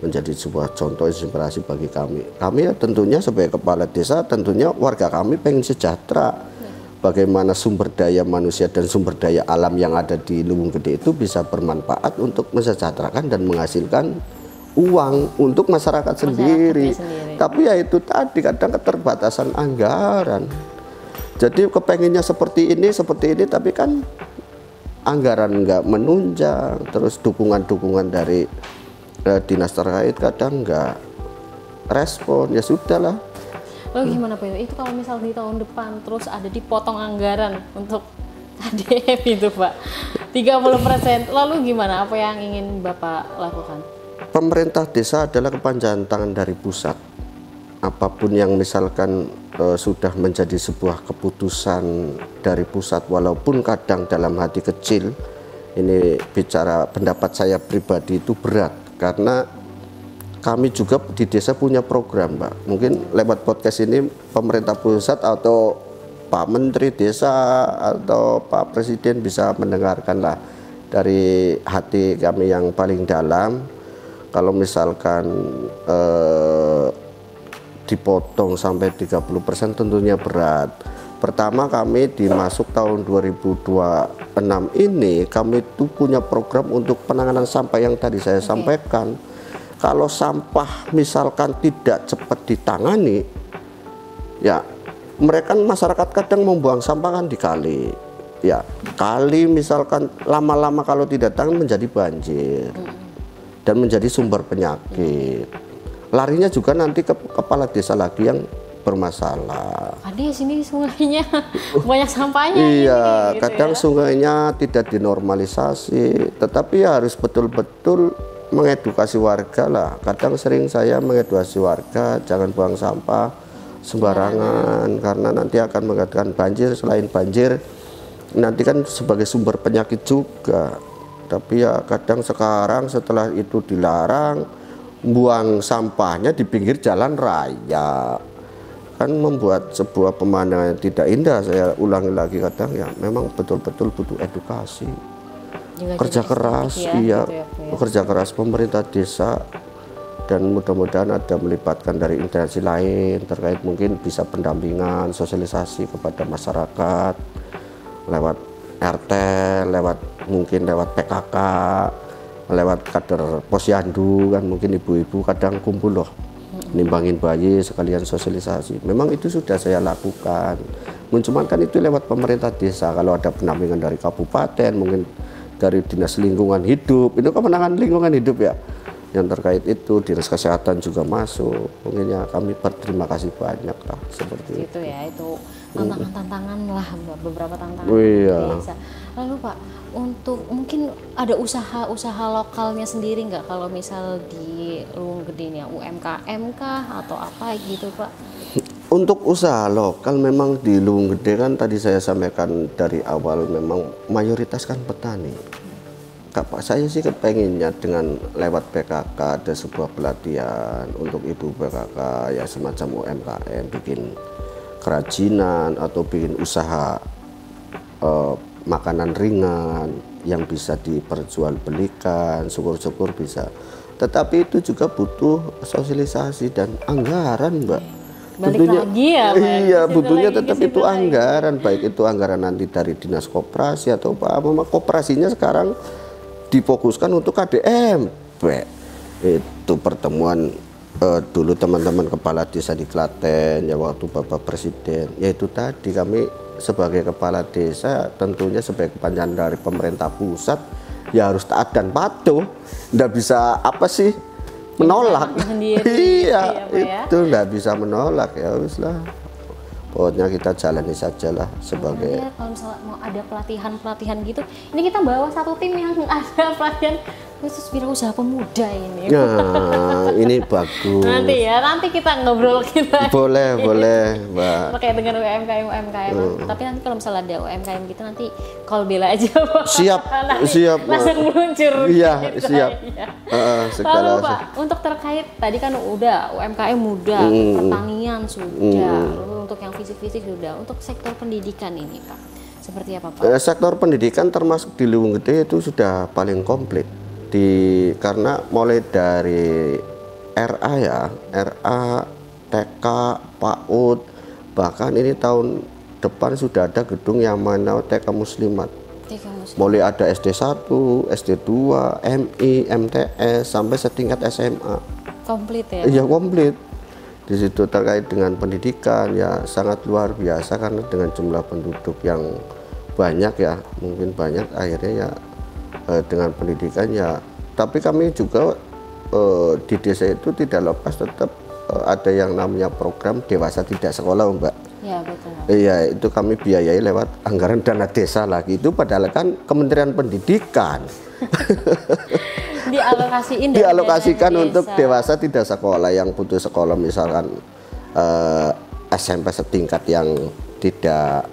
Speaker 1: menjadi sebuah contoh inspirasi bagi kami. Kami ya tentunya sebagai kepala desa, tentunya warga kami pengen sejahtera. Bagaimana sumber daya manusia dan sumber daya alam yang ada di Luwung Gede itu bisa bermanfaat untuk mensejahterakan dan menghasilkan uang untuk masyarakat sendiri. Tapi ya itu tadi, kadang keterbatasan anggaran. Jadi kepenginnya seperti ini, tapi kan anggaran nggak menunjang, terus dukungan-dukungan dari dinas terkait kadang nggak respon, ya sudahlah.
Speaker 2: Lalu gimana Pak itu kalau misal di tahun depan terus ada dipotong anggaran untuk KDM itu Pak 30%, lalu gimana, apa yang ingin Bapak lakukan?
Speaker 1: Pemerintah desa adalah kepanjangan tangan dari pusat. Apapun yang misalkan sudah menjadi sebuah keputusan dari pusat, walaupun kadang dalam hati kecil, ini bicara pendapat saya pribadi, itu berat, karena kami juga di desa punya program Mbak. Mungkin lewat podcast ini pemerintah pusat atau Pak Menteri Desa atau Pak Presiden bisa mendengarkan lah dari hati kami yang paling dalam. Kalau misalkan dipotong sampai 30% tentunya berat. Pertama, kami dimasuk tahun 2026 ini kami itu punya program untuk penanganan sampah yang tadi saya sampaikan. Kalau sampah misalkan tidak cepat ditangani, ya mereka masyarakat kadang membuang sampah kan di kali. Ya, kali misalkan lama-lama kalau tidak tangani menjadi banjir dan menjadi sumber penyakit. Larinya juga nanti ke kepala desa lagi yang bermasalah.
Speaker 2: Ada sini sungainya banyak sampahnya.
Speaker 1: Iya,
Speaker 2: gitu
Speaker 1: kadang
Speaker 2: ya.
Speaker 1: sungainya tidak dinormalisasi, tetapi ya harus betul-betul mengedukasi warga lah. Kadang sering saya mengedukasi warga jangan buang sampah sembarangan, karena nanti akan mengakibatkan banjir. Selain banjir, nanti kan sebagai sumber penyakit juga. Tapi ya kadang sekarang setelah itu dilarang, buang sampahnya di pinggir jalan raya, kan membuat sebuah pemandangan yang tidak indah. Saya ulangi lagi, kadang ya memang betul-betul butuh edukasi. Kerja keras,
Speaker 2: ya,
Speaker 1: iya,
Speaker 2: gitu ya.
Speaker 1: Kerja keras pemerintah desa, dan mudah-mudahan ada melibatkan dari instansi lain terkait, mungkin bisa pendampingan, sosialisasi kepada masyarakat lewat RT, mungkin lewat PKK, lewat kader posyandu, kan mungkin ibu-ibu kadang kumpul loh, nimbangin bayi sekalian sosialisasi. Memang itu sudah saya lakukan, cuman kan itu lewat pemerintah desa. Kalau ada pendampingan dari kabupaten, mungkin dari dinas lingkungan hidup, itu kemenangan lingkungan hidup ya, yang terkait itu dinas kesehatan juga masuk. Mungkin ya kami berterima kasih banyak lah seperti itu
Speaker 2: ya. Itu tantangan-tantangan lah, beberapa tantangan.
Speaker 1: Iya.
Speaker 2: Desa. Lalu Pak, untuk mungkin ada usaha lokalnya sendiri nggak kalau misal di Luwung Gede nih, UMKM kah atau apa gitu Pak?
Speaker 1: Untuk usaha lokal memang di Luwung Gede kan tadi saya sampaikan dari awal memang mayoritas kan petani. Pak, saya sih kepenginnya dengan lewat PKK ada sebuah pelatihan untuk ibu PKK ya semacam UMKM, bikin kerajinan atau bikin usaha makanan ringan yang bisa diperjualbelikan, syukur-syukur bisa. Tetapi itu juga butuh sosialisasi dan anggaran, Mbak.
Speaker 2: Balik
Speaker 1: Tentunya,
Speaker 2: lagi ya, Pak.
Speaker 1: iya, butuhnya
Speaker 2: lagi,
Speaker 1: tetap itu anggaran, baik itu anggaran nanti dari dinas koperasi atau apa. Koperasinya sekarang difokuskan untuk KDMP. Itu pertemuan dulu teman-teman kepala desa di Klaten ya waktu Bapak Presiden, yaitu tadi kami sebagai kepala desa tentunya sebagai kepanjangan dari pemerintah pusat ya harus taat dan patuh, nggak bisa apa sih menolak. Iya, itu nggak bisa menolak, ya wis lah. Pokoknya kita jalani saja lah sebagai.
Speaker 2: Ya, kalau misalnya mau ada pelatihan gitu, ini kita bawa satu tim yang ada pelatihan khusus wirausaha pemuda ini.
Speaker 1: Nah, ini bagus.
Speaker 2: Nanti kita ngobrol kita.
Speaker 1: Boleh, Mbak.
Speaker 2: Terkait dengan UMKM. Tapi nanti kalau misalnya ada UMKM gitu nanti call Bella aja, Pak.
Speaker 1: Siap.
Speaker 2: Langsung meluncur.
Speaker 1: Iya, siap.
Speaker 2: Lalu Pak, untuk terkait tadi kan udah UMKM muda, pertanian sudah, untuk yang fisik sudah, untuk sektor pendidikan ini Pak, seperti apa Pak?
Speaker 1: Sektor pendidikan termasuk di Luwung Gede itu sudah paling komplit. Karena mulai dari RA, TK, PAUD, bahkan ini tahun depan sudah ada gedung yang mana TK Muslimat. Mulai ada SD1, SD2, MI, MTS sampai setingkat SMA.
Speaker 2: Komplit ya?
Speaker 1: Iya, komplit. Di situ terkait dengan pendidikan ya sangat luar biasa karena dengan jumlah penduduk yang banyak ya, mungkin banyak akhirnya ya dengan pendidikan ya. Tapi kami juga di desa itu tidak lepas tetap ada yang namanya program dewasa tidak sekolah, Mbak.
Speaker 2: Ya, betul.
Speaker 1: Iya, itu kami biayai lewat anggaran dana desa lagi. Itu padahal kan Kementerian Pendidikan. Dialokasikan untuk dewasa tidak sekolah yang putus sekolah, misalkan SMP setingkat yang tidak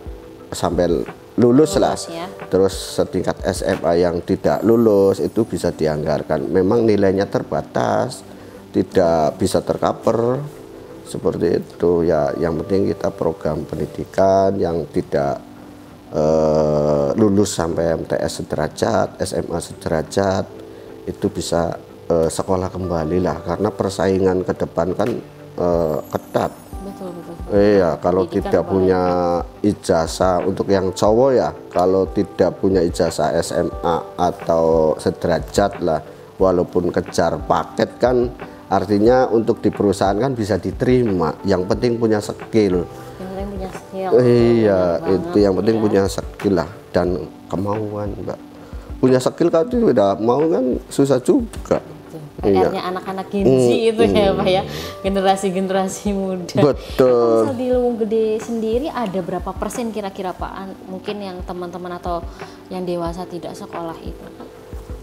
Speaker 1: sampai lulus lah ya. Terus setingkat SMA yang tidak lulus itu bisa dianggarkan. Memang nilainya terbatas, tidak bisa tercover seperti itu ya. Yang penting kita program pendidikan yang tidak lulus sampai MTS sederajat, SMA sederajat itu bisa sekolah kembali lah, karena persaingan ke depan kan ketat.
Speaker 2: Betul.
Speaker 1: Iya, kalau tidak punya ijazah untuk yang cowok ya, kalau tidak punya ijazah SMA atau sederajat lah, walaupun kejar paket kan artinya untuk di perusahaan kan bisa diterima. Yang penting punya skill. Iya, itu yang penting punya skill lah dan kemauan, Mbak. Punya skill kalau tidak mau kan susah juga.
Speaker 2: PR-nya anak-anak Genzi itu ya Pak ya, generasi muda.
Speaker 1: Betul.
Speaker 2: Kalau di Luwung Gede sendiri ada berapa persen kira-kira Pak mungkin yang teman-teman atau yang dewasa tidak sekolah itu?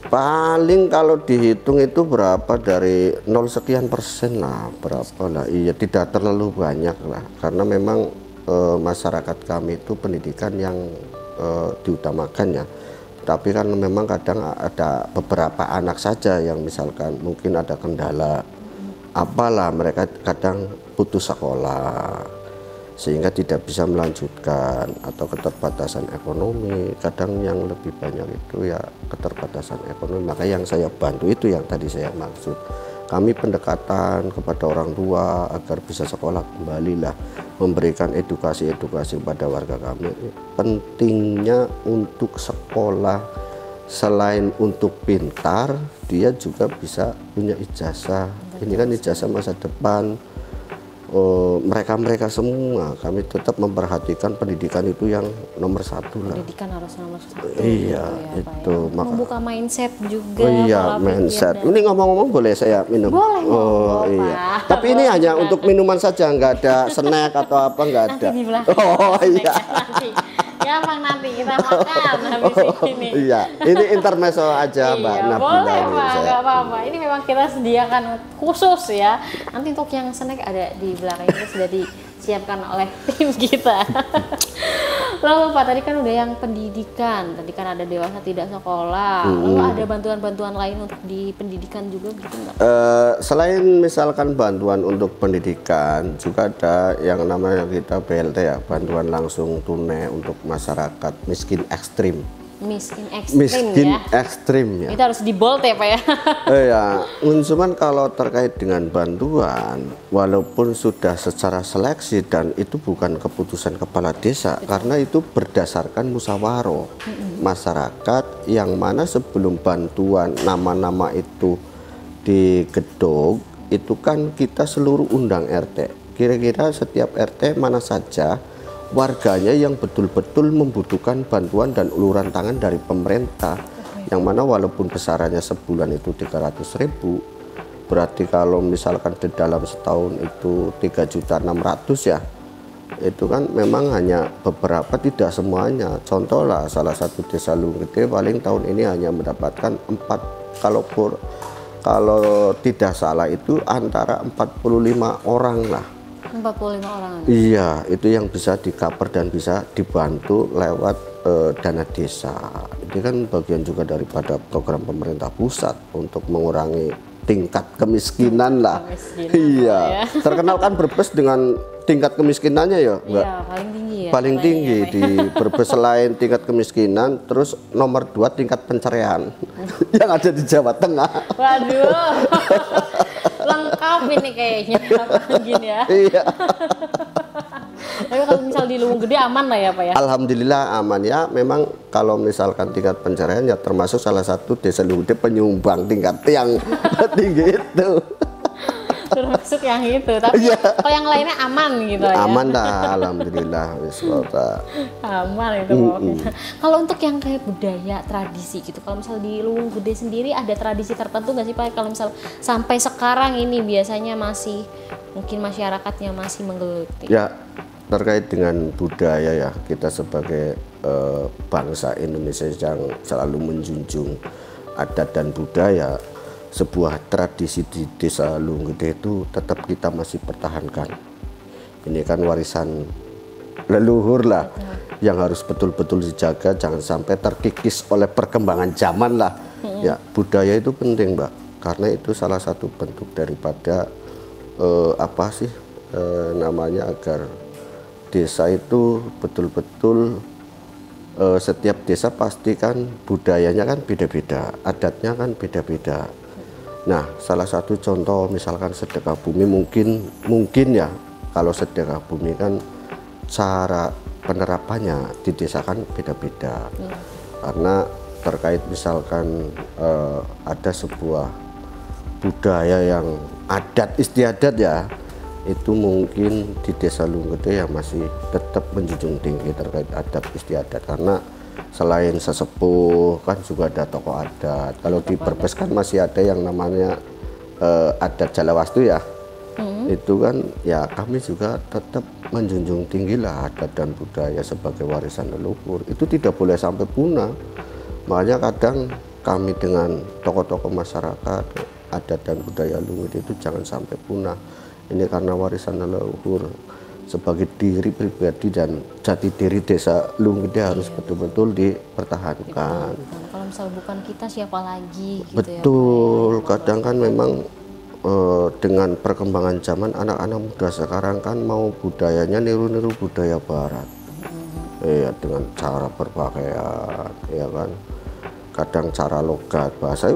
Speaker 1: Paling kalau dihitung itu berapa, dari 0 sekian persen lah, berapa lah. Iya, tidak terlalu banyak lah, karena memang masyarakat kami itu pendidikan yang diutamakan ya. Tapi kan memang kadang ada beberapa anak saja yang misalkan mungkin ada kendala apalah, mereka kadang putus sekolah sehingga tidak bisa melanjutkan, atau keterbatasan ekonomi. Kadang yang lebih banyak itu ya keterbatasan ekonomi. Maka yang saya bantu itu yang tadi saya maksud, kami pendekatan kepada orang tua agar bisa sekolah kembali lah, memberikan edukasi pada warga kami. Pentingnya untuk sekolah, selain untuk pintar, dia juga bisa punya ijazah. Ini kan ijazah masa depan. mereka-mereka semua kami tetap memperhatikan pendidikan itu yang nomor satu lah.
Speaker 2: Pendidikan harus nomor satu.
Speaker 1: Iya,
Speaker 2: gitu ya,
Speaker 1: itu.
Speaker 2: Pak, ya. Membuka mindset juga.
Speaker 1: Oh iya,
Speaker 2: pola
Speaker 1: mindset.
Speaker 2: pikir
Speaker 1: Ini ngomong-ngomong boleh saya minum?
Speaker 2: Boleh.
Speaker 1: Oh iya.
Speaker 2: Pak.
Speaker 1: Tapi ini hanya untuk minuman saja, nggak ada snack atau apa, nggak ada.
Speaker 2: Nanti di belakang.
Speaker 1: Oh iya.
Speaker 2: Nanti. Gampang nanti kita makan habis ini.
Speaker 1: Iya, ini intermezzo aja Mbak
Speaker 2: Iya,
Speaker 1: Nabila.
Speaker 2: boleh
Speaker 1: ini
Speaker 2: Pak,
Speaker 1: saya.
Speaker 2: nggak apa-apa. Ini memang kita sediakan khusus ya. Nanti untuk yang snack ada di belakang ini sudah disiapkan oleh tim kita. Lalu Pak, tadi kan udah yang pendidikan, tadi kan ada dewasa tidak sekolah. Lalu ada bantuan-bantuan lain untuk di pendidikan juga gitu nggak?
Speaker 1: Selain misalkan bantuan untuk pendidikan, juga ada yang namanya kita BLT ya, bantuan langsung tunai untuk masyarakat miskin ekstrim.
Speaker 2: Miskin ekstrim
Speaker 1: Miskin
Speaker 2: ya.
Speaker 1: ekstrim ya.
Speaker 2: Itu harus di bold ya Pak ya.
Speaker 1: Ya, cuman kalau terkait dengan bantuan, walaupun sudah secara seleksi dan itu bukan keputusan kepala desa, karena itu berdasarkan musyawarah masyarakat, yang mana sebelum bantuan nama-nama itu digedok, itu kan kita seluruh undang RT. Kira-kira setiap RT mana saja warganya yang betul-betul membutuhkan bantuan dan uluran tangan dari pemerintah, yang mana walaupun besarannya sebulan itu 300.000, berarti kalau misalkan di dalam setahun itu 3.600.000 ya, itu kan memang hanya beberapa, tidak semuanya. Contoh lah, salah satu desa Lunggede paling tahun ini hanya mendapatkan 4, kalau tidak salah itu antara 45 orang lah.
Speaker 2: 45 orang.
Speaker 1: Iya, itu yang bisa di-cover dan bisa dibantu lewat dana desa. Ini kan bagian juga daripada program pemerintah pusat untuk mengurangi tingkat kemiskinan lah. Iya,
Speaker 2: ya.
Speaker 1: terkenal kan Brebes dengan tingkat kemiskinannya ya, Mbak?
Speaker 2: Iya, paling tinggi ya.
Speaker 1: Paling tinggi di Brebes. Selain tingkat kemiskinan, terus nomor 2 tingkat pencerian yang ada di Jawa Tengah.
Speaker 2: Waduh. Lengkap ini kayaknya gini ya.
Speaker 1: Iya.
Speaker 2: Tapi kalau misal di Lunggede aman lah ya Pak ya.
Speaker 1: Alhamdulillah aman ya. Memang kalau misalkan tingkat pencarian ya termasuk salah satu desa Lunggede penyumbang tingkat yang tinggi itu.
Speaker 2: Termasuk yang itu. Tapi kalau yang lainnya aman gitu ya.
Speaker 1: Aman dah, alhamdulillah.
Speaker 2: Aman itu pokoknya. Kalau untuk yang kayak budaya, tradisi gitu, kalau misal di Lunggede sendiri ada tradisi tertentu nggak sih Pak? Kalau misal sampai sekarang ini biasanya masih mungkin masyarakatnya masih menggeluti.
Speaker 1: Ya, terkait dengan budaya ya, kita sebagai bangsa Indonesia yang selalu menjunjung adat dan budaya, sebuah tradisi di desa Lunggede itu tetap kita masih pertahankan. Ini kan warisan leluhur lah, yang harus betul-betul dijaga, jangan sampai terkikis oleh perkembangan zaman lah. Ya, budaya itu penting Mbak, karena itu salah satu bentuk daripada namanya agar desa itu betul-betul setiap desa pasti kan budayanya kan beda-beda, adatnya kan beda-beda. Nah, salah satu contoh misalkan sedekah bumi, mungkin ya, kalau sedekah bumi kan cara penerapannya di desa kan beda-beda. Karena terkait misalkan ada sebuah budaya yang adat istiadat ya, itu mungkin di desa Lunggede ya masih tetap menjunjung tinggi terkait adat istiadat, karena selain sesepuh kan juga ada tokoh adat. Kalau di Brebes kan masih ada yang namanya adat Jalawastu ya. Itu kan ya kami juga tetap menjunjung tinggi lah adat dan budaya sebagai warisan leluhur. Itu tidak boleh sampai punah. Makanya kadang kami dengan tokoh-tokoh masyarakat adat dan budaya Lunggede itu jangan sampai punah. Ini karena warisan leluhur. Sebagai diri pribadi dan jati diri desa Lunggede harus betul-betul dipertahankan.
Speaker 2: Kalau misal bukan kita siapa lagi gitu.
Speaker 1: Betul, ya, kadang kan memang dengan perkembangan zaman anak-anak muda sekarang kan mau budayanya niru-niru budaya barat. Iya, dengan cara berpakaian, ya kan. Kadang cara logat bahasa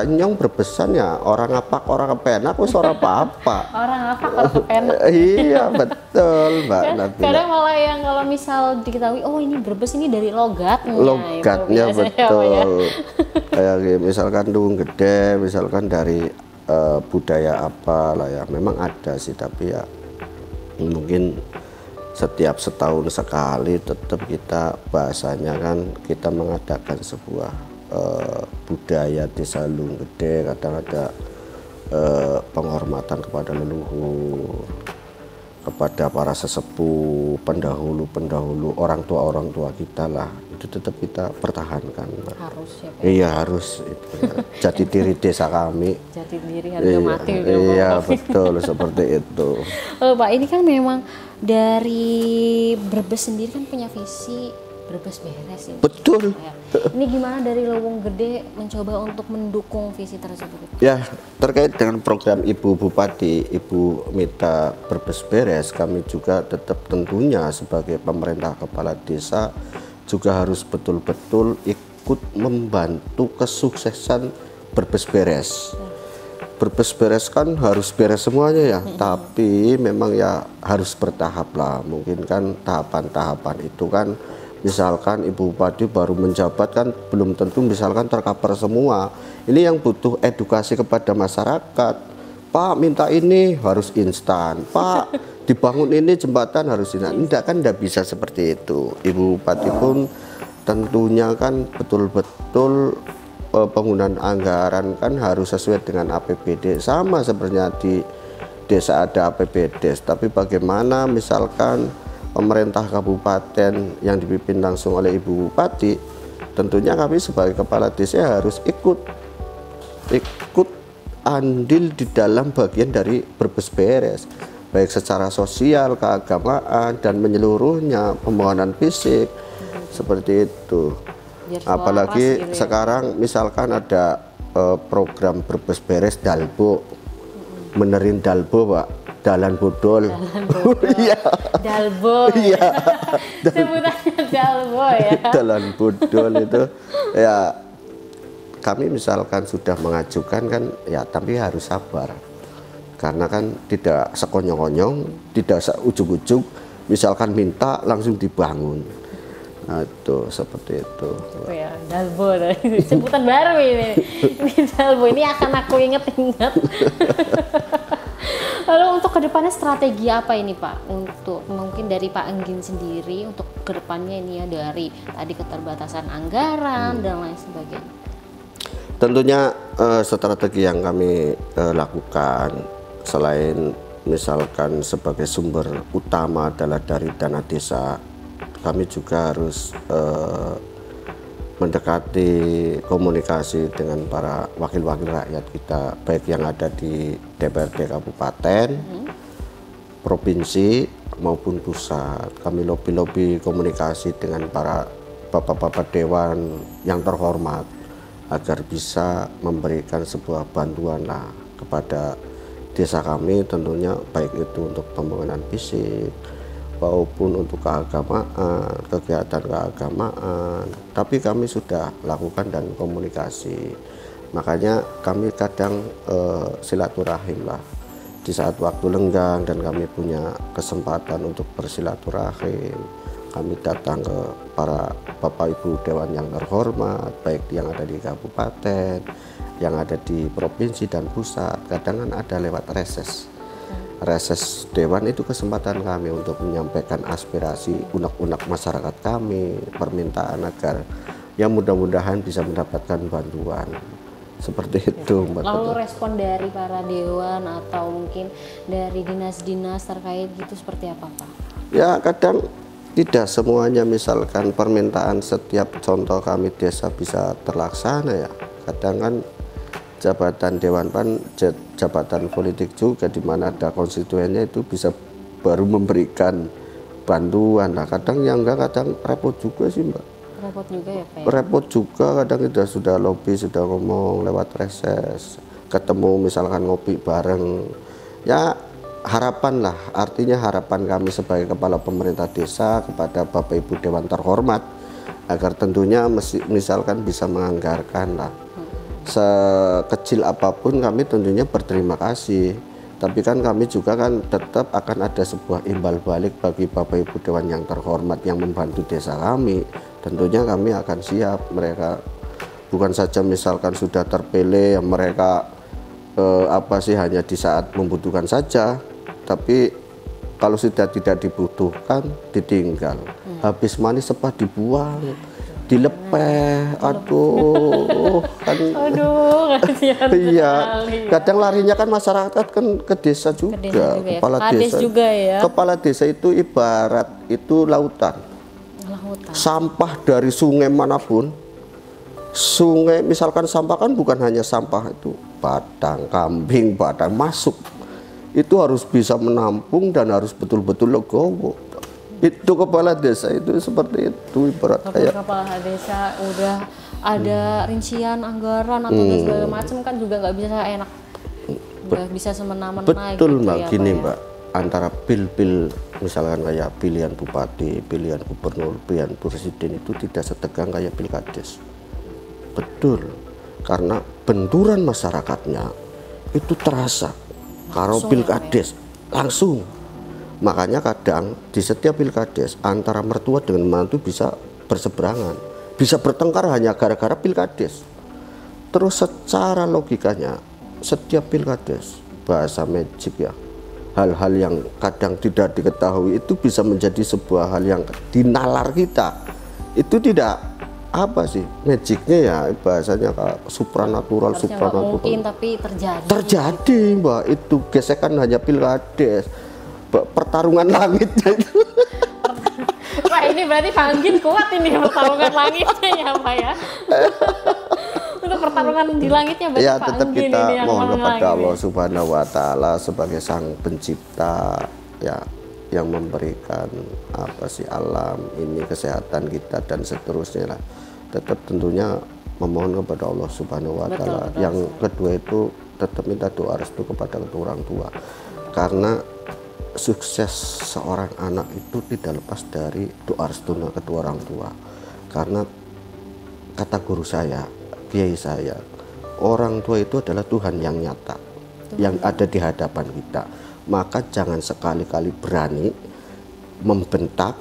Speaker 1: nyong berbesan ya, orang ngapak orang kepenak wis ora apa-apa.
Speaker 2: Orang ngapak orang kepenak.
Speaker 1: Iya, betul Mbak Nabila.
Speaker 2: Kadang malah yang kalau misal diketahui oh ini Brebes ini dari logatnya.
Speaker 1: Logatnya
Speaker 2: itu
Speaker 1: betul. Kayak misalkan Lunggede, misalkan dari budaya apa lah ya, memang ada sih, tapi ya Mungkin setiap setahun sekali tetap kita bahasanya kan kita mengadakan sebuah budaya desa Lung Gede, kadang ada penghormatan kepada leluhur, kepada para sesepuh, pendahulu orang tua kita lah, itu tetap kita pertahankan.
Speaker 2: Harus ya Pak?
Speaker 1: Iya harus itu ya. Jati diri desa kami.
Speaker 2: Jati diri harga mati.
Speaker 1: Iya betul seperti itu.
Speaker 2: Pak, ini kan memang dari Brebes sendiri kan punya visi Brebes beres ini.
Speaker 1: Betul.
Speaker 2: Ya. Ini gimana dari Lowong Gede mencoba untuk mendukung visi tersebut?
Speaker 1: Ya, terkait dengan program Ibu Bupati, Ibu Mita Brebes beres, kami juga tetap tentunya sebagai pemerintah kepala desa juga harus betul-betul ikut membantu kesuksesan Brebes beres. Brebes beres kan harus beres semuanya ya, tapi memang ya harus bertahap lah. Mungkin kan tahapan-tahapan itu kan, misalkan Ibu Bupati baru menjabat kan belum tentu misalkan tercover semua. Ini yang butuh edukasi kepada masyarakat. Pak minta ini harus instan, Pak dibangun ini jembatan harus instan. Tidak kan, tidak bisa seperti itu. Ibu Bupati pun tentunya kan betul-betul penggunaan anggaran kan harus sesuai dengan APBD. Sama sebenarnya di desa ada APBD, tapi bagaimana misalkan pemerintah kabupaten yang dipimpin langsung oleh Ibu Bupati, tentunya kami sebagai kepala desa harus ikut andil di dalam bagian dari Brebes beres, baik secara sosial, keagamaan, dan menyeluruhnya, pembangunan fisik, seperti itu. Apalagi gitu ya. Sekarang misalkan ada program Brebes beres Dalbo, benerin Dalbo Pak, Dalan Bodol. Iya.
Speaker 2: Dalbo.
Speaker 1: Iya.
Speaker 2: Sebutannya Dalbo ya.
Speaker 1: Dalan Bodol itu ya, kami misalkan sudah mengajukan kan ya, tapi harus sabar. Karena kan tidak sekonyong-konyong, tidak ujug-ujug, misalkan minta langsung dibangun. Nah, itu seperti itu.
Speaker 2: Oh ya, Dalbo, sebutan baru ini. Ini Dalbo, ini akan aku inget-inget. Lalu untuk kedepannya strategi apa ini Pak? Untuk mungkin dari Pak Enggin sendiri untuk kedepannya ini ya, dari tadi keterbatasan anggaran dan lain sebagainya.
Speaker 1: Tentunya strategi yang kami lakukan selain misalkan sebagai sumber utama adalah dari dana desa, kami juga harus mendekati komunikasi dengan para wakil-wakil rakyat kita, baik yang ada di DPRD kabupaten, provinsi maupun pusat. Kami lobi-lobi komunikasi dengan para bapak-bapak dewan yang terhormat agar bisa memberikan sebuah bantuan lah kepada desa kami, tentunya baik itu untuk pembangunan fisik maupun untuk keagamaan, kegiatan keagamaan. Tapi kami sudah lakukan dan komunikasi, makanya kami kadang silaturahim lah di saat waktu lenggang dan kami punya kesempatan untuk bersilaturahim. Kami datang ke para bapak ibu dewan yang terhormat, baik yang ada di kabupaten, yang ada di provinsi dan pusat. Kadang kan ada lewat reses dewan, itu kesempatan kami untuk menyampaikan aspirasi unek-unek masyarakat kami, permintaan agar yang mudah-mudahan bisa mendapatkan bantuan seperti itu.
Speaker 2: Lalu respon dari para dewan atau mungkin dari dinas-dinas terkait gitu seperti apa Pak? Ya
Speaker 1: kadang tidak semuanya misalkan permintaan setiap contoh kami desa bisa terlaksana ya. Kadang kan jabatan dewan pan jabatan politik juga, di mana ada konstituennya itu bisa baru memberikan bantuan. Nah kadang yang enggak, kadang repot juga sih Mbak.
Speaker 2: Repot juga ya Pak?
Speaker 1: Repot juga, kadang kita sudah lobby, sudah ngomong lewat reses, ketemu misalkan ngopi bareng. Ya harapan lah, artinya harapan kami sebagai kepala pemerintah desa kepada Bapak Ibu Dewan terhormat agar tentunya misalkan bisa menganggarkan lah sekecil apapun, kami tentunya berterima kasih. Tapi kan kami juga kan tetap akan ada sebuah imbal balik bagi Bapak Ibu Dewan yang terhormat yang membantu desa kami. Tentunya kami akan siap. Mereka bukan saja misalkan sudah terpilih, mereka hanya di saat membutuhkan saja, tapi Kalau sudah tidak dibutuhkan, ditinggal. Habis manis sepah dibuang, dilepeh. Aduh, kan.
Speaker 2: Aduh, kasihan
Speaker 1: Iya,
Speaker 2: sekali.
Speaker 1: kadang larinya kan masyarakat kan ke desa juga.
Speaker 2: Ke desa juga ya,
Speaker 1: Kepala
Speaker 2: ke kades
Speaker 1: desa
Speaker 2: juga ya.
Speaker 1: Kepala desa itu ibarat itu lautan.
Speaker 2: Lautan.
Speaker 1: Sampah dari sungai manapun, sungai misalkan sampah kan bukan hanya sampah itu batang kambing, batang masuk, itu harus bisa menampung dan harus betul-betul legowo. Itu kepala desa itu seperti itu ibarat kayak
Speaker 2: Kepala desa udah ada rincian anggaran atau segala macam kan juga nggak bisa enak, nggak bisa semena-mena.
Speaker 1: betul
Speaker 2: gitu
Speaker 1: Mbak,
Speaker 2: ya,
Speaker 1: gini
Speaker 2: Pak, ya.
Speaker 1: Mbak, antara pil-pil misalkan kayak pilihan bupati, pilihan gubernur, pilihan presiden itu tidak setegang kayak pilkades. Betul, karena benturan masyarakatnya itu terasa. Kalau pilkades langsung. Makanya kadang di setiap pilkades antara mertua dengan menantu bisa berseberangan, bisa bertengkar hanya gara-gara pilkades. Terus secara logikanya setiap pilkades, bahasa magic ya, hal-hal yang kadang tidak diketahui itu bisa menjadi sebuah hal yang dinalar kita. Itu tidak apa sih magicnya ya, bahasanya supranatural.
Speaker 2: Harusnya nggak mungkin tapi terjadi.
Speaker 1: Terjadi Mbak, itu gesekan hanya pilkades, pertarungan langitnya itu.
Speaker 2: Wah, ini berarti Panggin kuat ini pertarungan langitnya ya Pak ya. Untuk pertarungan di langitnya berarti
Speaker 1: Ya
Speaker 2: Pak
Speaker 1: tetap
Speaker 2: Anggin
Speaker 1: kita
Speaker 2: ini yang
Speaker 1: mohon
Speaker 2: menang
Speaker 1: kepada
Speaker 2: ini.
Speaker 1: Allah Subhanahu wa Ta'ala sebagai sang pencipta ya, yang memberikan apa sih alam ini, kesehatan kita dan seterusnya lah. Tetap tentunya memohon kepada Allah Subhanahu wa Ta'ala. Yang kedua itu tetap minta doa restu kepada kedua orang tua, karena sukses seorang anak itu tidak lepas dari doa restu kedua orang tua. Karena kata guru saya, kiai saya, orang tua itu adalah Tuhan yang nyata, yang ada di hadapan kita. Maka jangan sekali-kali berani membentak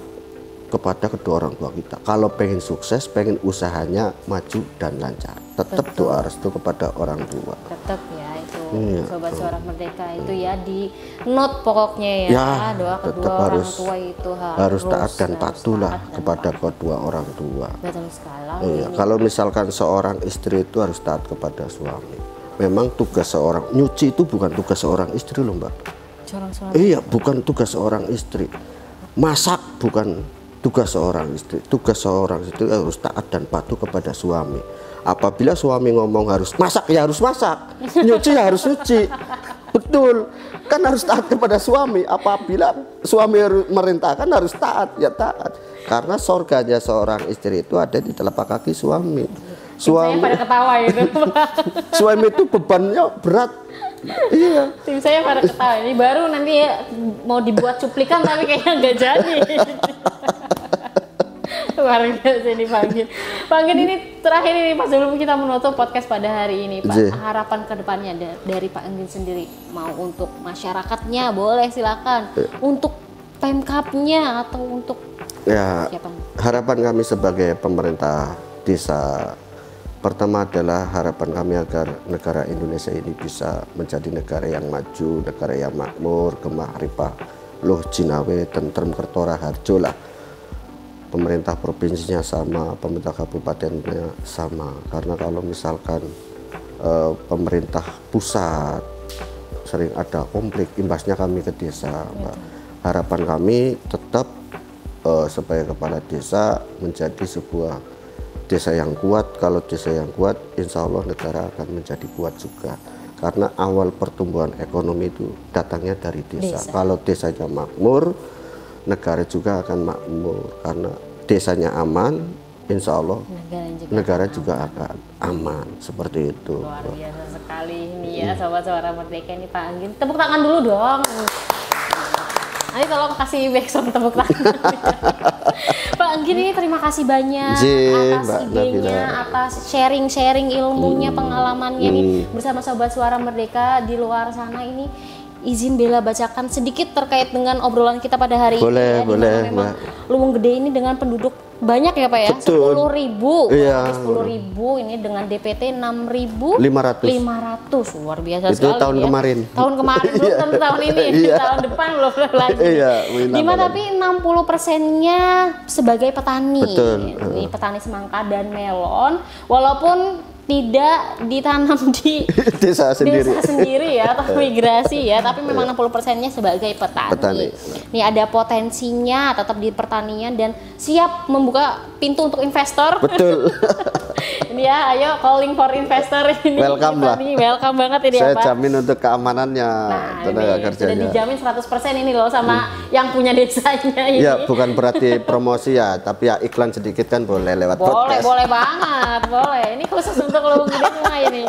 Speaker 1: kepada kedua orang tua kita. Kalau pengen sukses, pengen usahanya maju dan lancar, tetap doa restu kepada orang tua.
Speaker 2: Tetap ya itu Sobat Suara Merdeka itu ya di note pokoknya ya, doa kedua orang tua itu
Speaker 1: harus taat dan patuh lah kepada kedua orang tua.
Speaker 2: Betul sekali.
Speaker 1: Iya, kalau misalkan seorang istri itu harus taat kepada suami. Memang tugas seorang nyuci itu bukan tugas seorang istri loh Mbak. Iya, bukan tugas seorang istri. Masak bukan tugas seorang istri. Tugas seorang istri harus taat dan patuh kepada suami. Apabila suami ngomong harus masak, ya harus masak. Nyuci ya harus nyuci. Betul, kan harus taat kepada suami. Apabila suami merintahkan harus taat, ya taat. Karena surganya seorang istri itu ada di telapak kaki suami.
Speaker 2: Suami pada ketawa itu.
Speaker 1: Suami itu bebannya berat. Iya.
Speaker 2: Tim saya pada ketawa. Ini baru nanti ya, mau dibuat cuplikan tapi kayaknya nggak jadi. Luar biasa ini Panggin ini terakhir ini Pak, sebelum kita menutup podcast pada hari ini Pak, harapan kedepannya dari Pak Anggin sendiri, mau untuk masyarakatnya boleh silakan, untuk Pemkapnya atau untuk
Speaker 1: ya
Speaker 2: siapa?
Speaker 1: Harapan kami sebagai pemerintah desa, pertama adalah harapan kami agar negara Indonesia ini bisa menjadi negara yang maju, negara yang makmur, gemah ripah, luh jinawe, tentrem kertora harjo lah. Pemerintah provinsinya sama, pemerintah kabupatennya sama. Karena kalau misalkan pemerintah pusat sering ada konflik, imbasnya kami ke desa, Mbak. Harapan kami tetap sebagai kepala desa menjadi sebuah desa yang kuat. Kalau desa yang kuat, insya Allah negara akan menjadi kuat juga. Karena awal pertumbuhan ekonomi itu datangnya dari desa. Kalau desanya makmur, negara juga akan makmur. Karena desanya aman, insya Allah negara juga akan aman. Seperti itu.
Speaker 2: Luar biasa sekali ini ya Sobat Suara Merdeka ini Pak Anggin. Tepuk tangan dulu dong. Nanti tolong kasih backsound tepuk tangan. Pak Anggin ini terima kasih banyak atas idenya, atas sharing-sharing ilmunya, pengalamannya nih bersama Sobat Suara Merdeka di luar sana ini. Izin Bella bacakan sedikit terkait dengan obrolan kita pada hari ini ya,
Speaker 1: boleh,
Speaker 2: memang Luwung Gede ini dengan penduduk banyak ya Pak ya.
Speaker 1: Betul.
Speaker 2: 10.000.
Speaker 1: Iya.
Speaker 2: 10.000 ini dengan DPT 6.500.
Speaker 1: 500.
Speaker 2: Luar biasa
Speaker 1: Itu
Speaker 2: sekali.
Speaker 1: tahun
Speaker 2: ya.
Speaker 1: kemarin.
Speaker 2: Tahun kemarin belum tentu tahun ini.
Speaker 1: Iya.
Speaker 2: Tahun depan belum lagi.
Speaker 1: Iya,
Speaker 2: Dimana tapi 60%-nya sebagai petani.
Speaker 1: Betul.
Speaker 2: Ini petani semangka dan melon, walaupun tidak ditanam di
Speaker 1: Desa sendiri.
Speaker 2: ya atau migrasi ya, tapi memang 60%-nya sebagai petani. Ini ada potensinya tetap di pertanian dan siap membuka pintu untuk investor.
Speaker 1: Betul.
Speaker 2: Ini ya, ayo calling for investor ini.
Speaker 1: Welcome lah.
Speaker 2: Welcome banget ini
Speaker 1: Saya
Speaker 2: ya Pak.
Speaker 1: jamin untuk keamanannya tenaga
Speaker 2: Ini
Speaker 1: kerjanya.
Speaker 2: sudah dijamin 100% ini loh sama yang punya desanya ini.
Speaker 1: Ya, bukan berarti promosi ya, tapi ya iklan sedikit kan boleh lewat podcast.
Speaker 2: Boleh banget, boleh. Ini khusus untuk lo gede semua ini.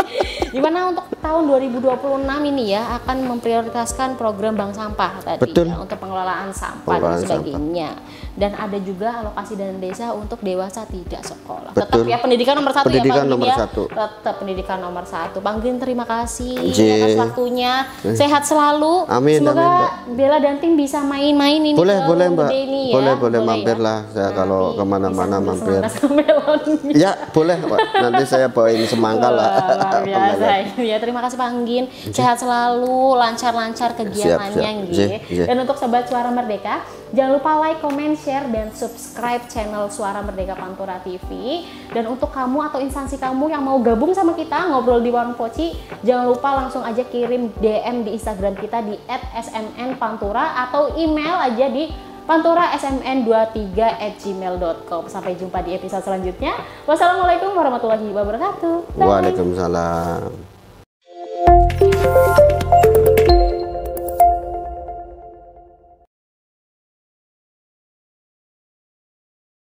Speaker 2: Dimana untuk tahun 2026 ini ya akan memprioritaskan program bank sampah tadi.
Speaker 1: Betul.
Speaker 2: Ya, untuk pengelolaan sampah dan sebagainya. Dan ada juga alokasi dana desa untuk dewasa tidak sekolah. Tetap
Speaker 1: Betul.
Speaker 2: ya pendidikan nomor satu
Speaker 1: Pendidikan
Speaker 2: ya Pak
Speaker 1: nomor
Speaker 2: ya.
Speaker 1: satu.
Speaker 2: Tetap pendidikan nomor satu. Bang Gin terima kasih
Speaker 1: J.
Speaker 2: atas waktunya. Sehat selalu.
Speaker 1: Amin,
Speaker 2: Semoga
Speaker 1: amin,
Speaker 2: Bella dan tim bisa main-main ini.
Speaker 1: Boleh
Speaker 2: ke
Speaker 1: Mbak.
Speaker 2: Gede ini ya.
Speaker 1: Boleh mampir lah. Saya kalau kemana-mana mampir.
Speaker 2: Melon.
Speaker 1: Ya boleh Pak. Nanti saya bawain semangka lah.
Speaker 2: Luar biasa ini ya. Terima kasih Pak Anggin. Sehat selalu, lancar-lancar kegiatannya nggih. Dan untuk sobat Suara Merdeka, jangan lupa like, comment, share dan subscribe channel Suara Merdeka Pantura TV. Dan untuk kamu atau instansi kamu yang mau gabung sama kita ngobrol di Warung Poci, jangan lupa langsung aja kirim DM di Instagram kita di @smnpantura atau email aja di panturasmn23@gmail.com. Sampai jumpa di episode selanjutnya. Wassalamualaikum warahmatullahi wabarakatuh. Bye.
Speaker 1: Waalaikumsalam.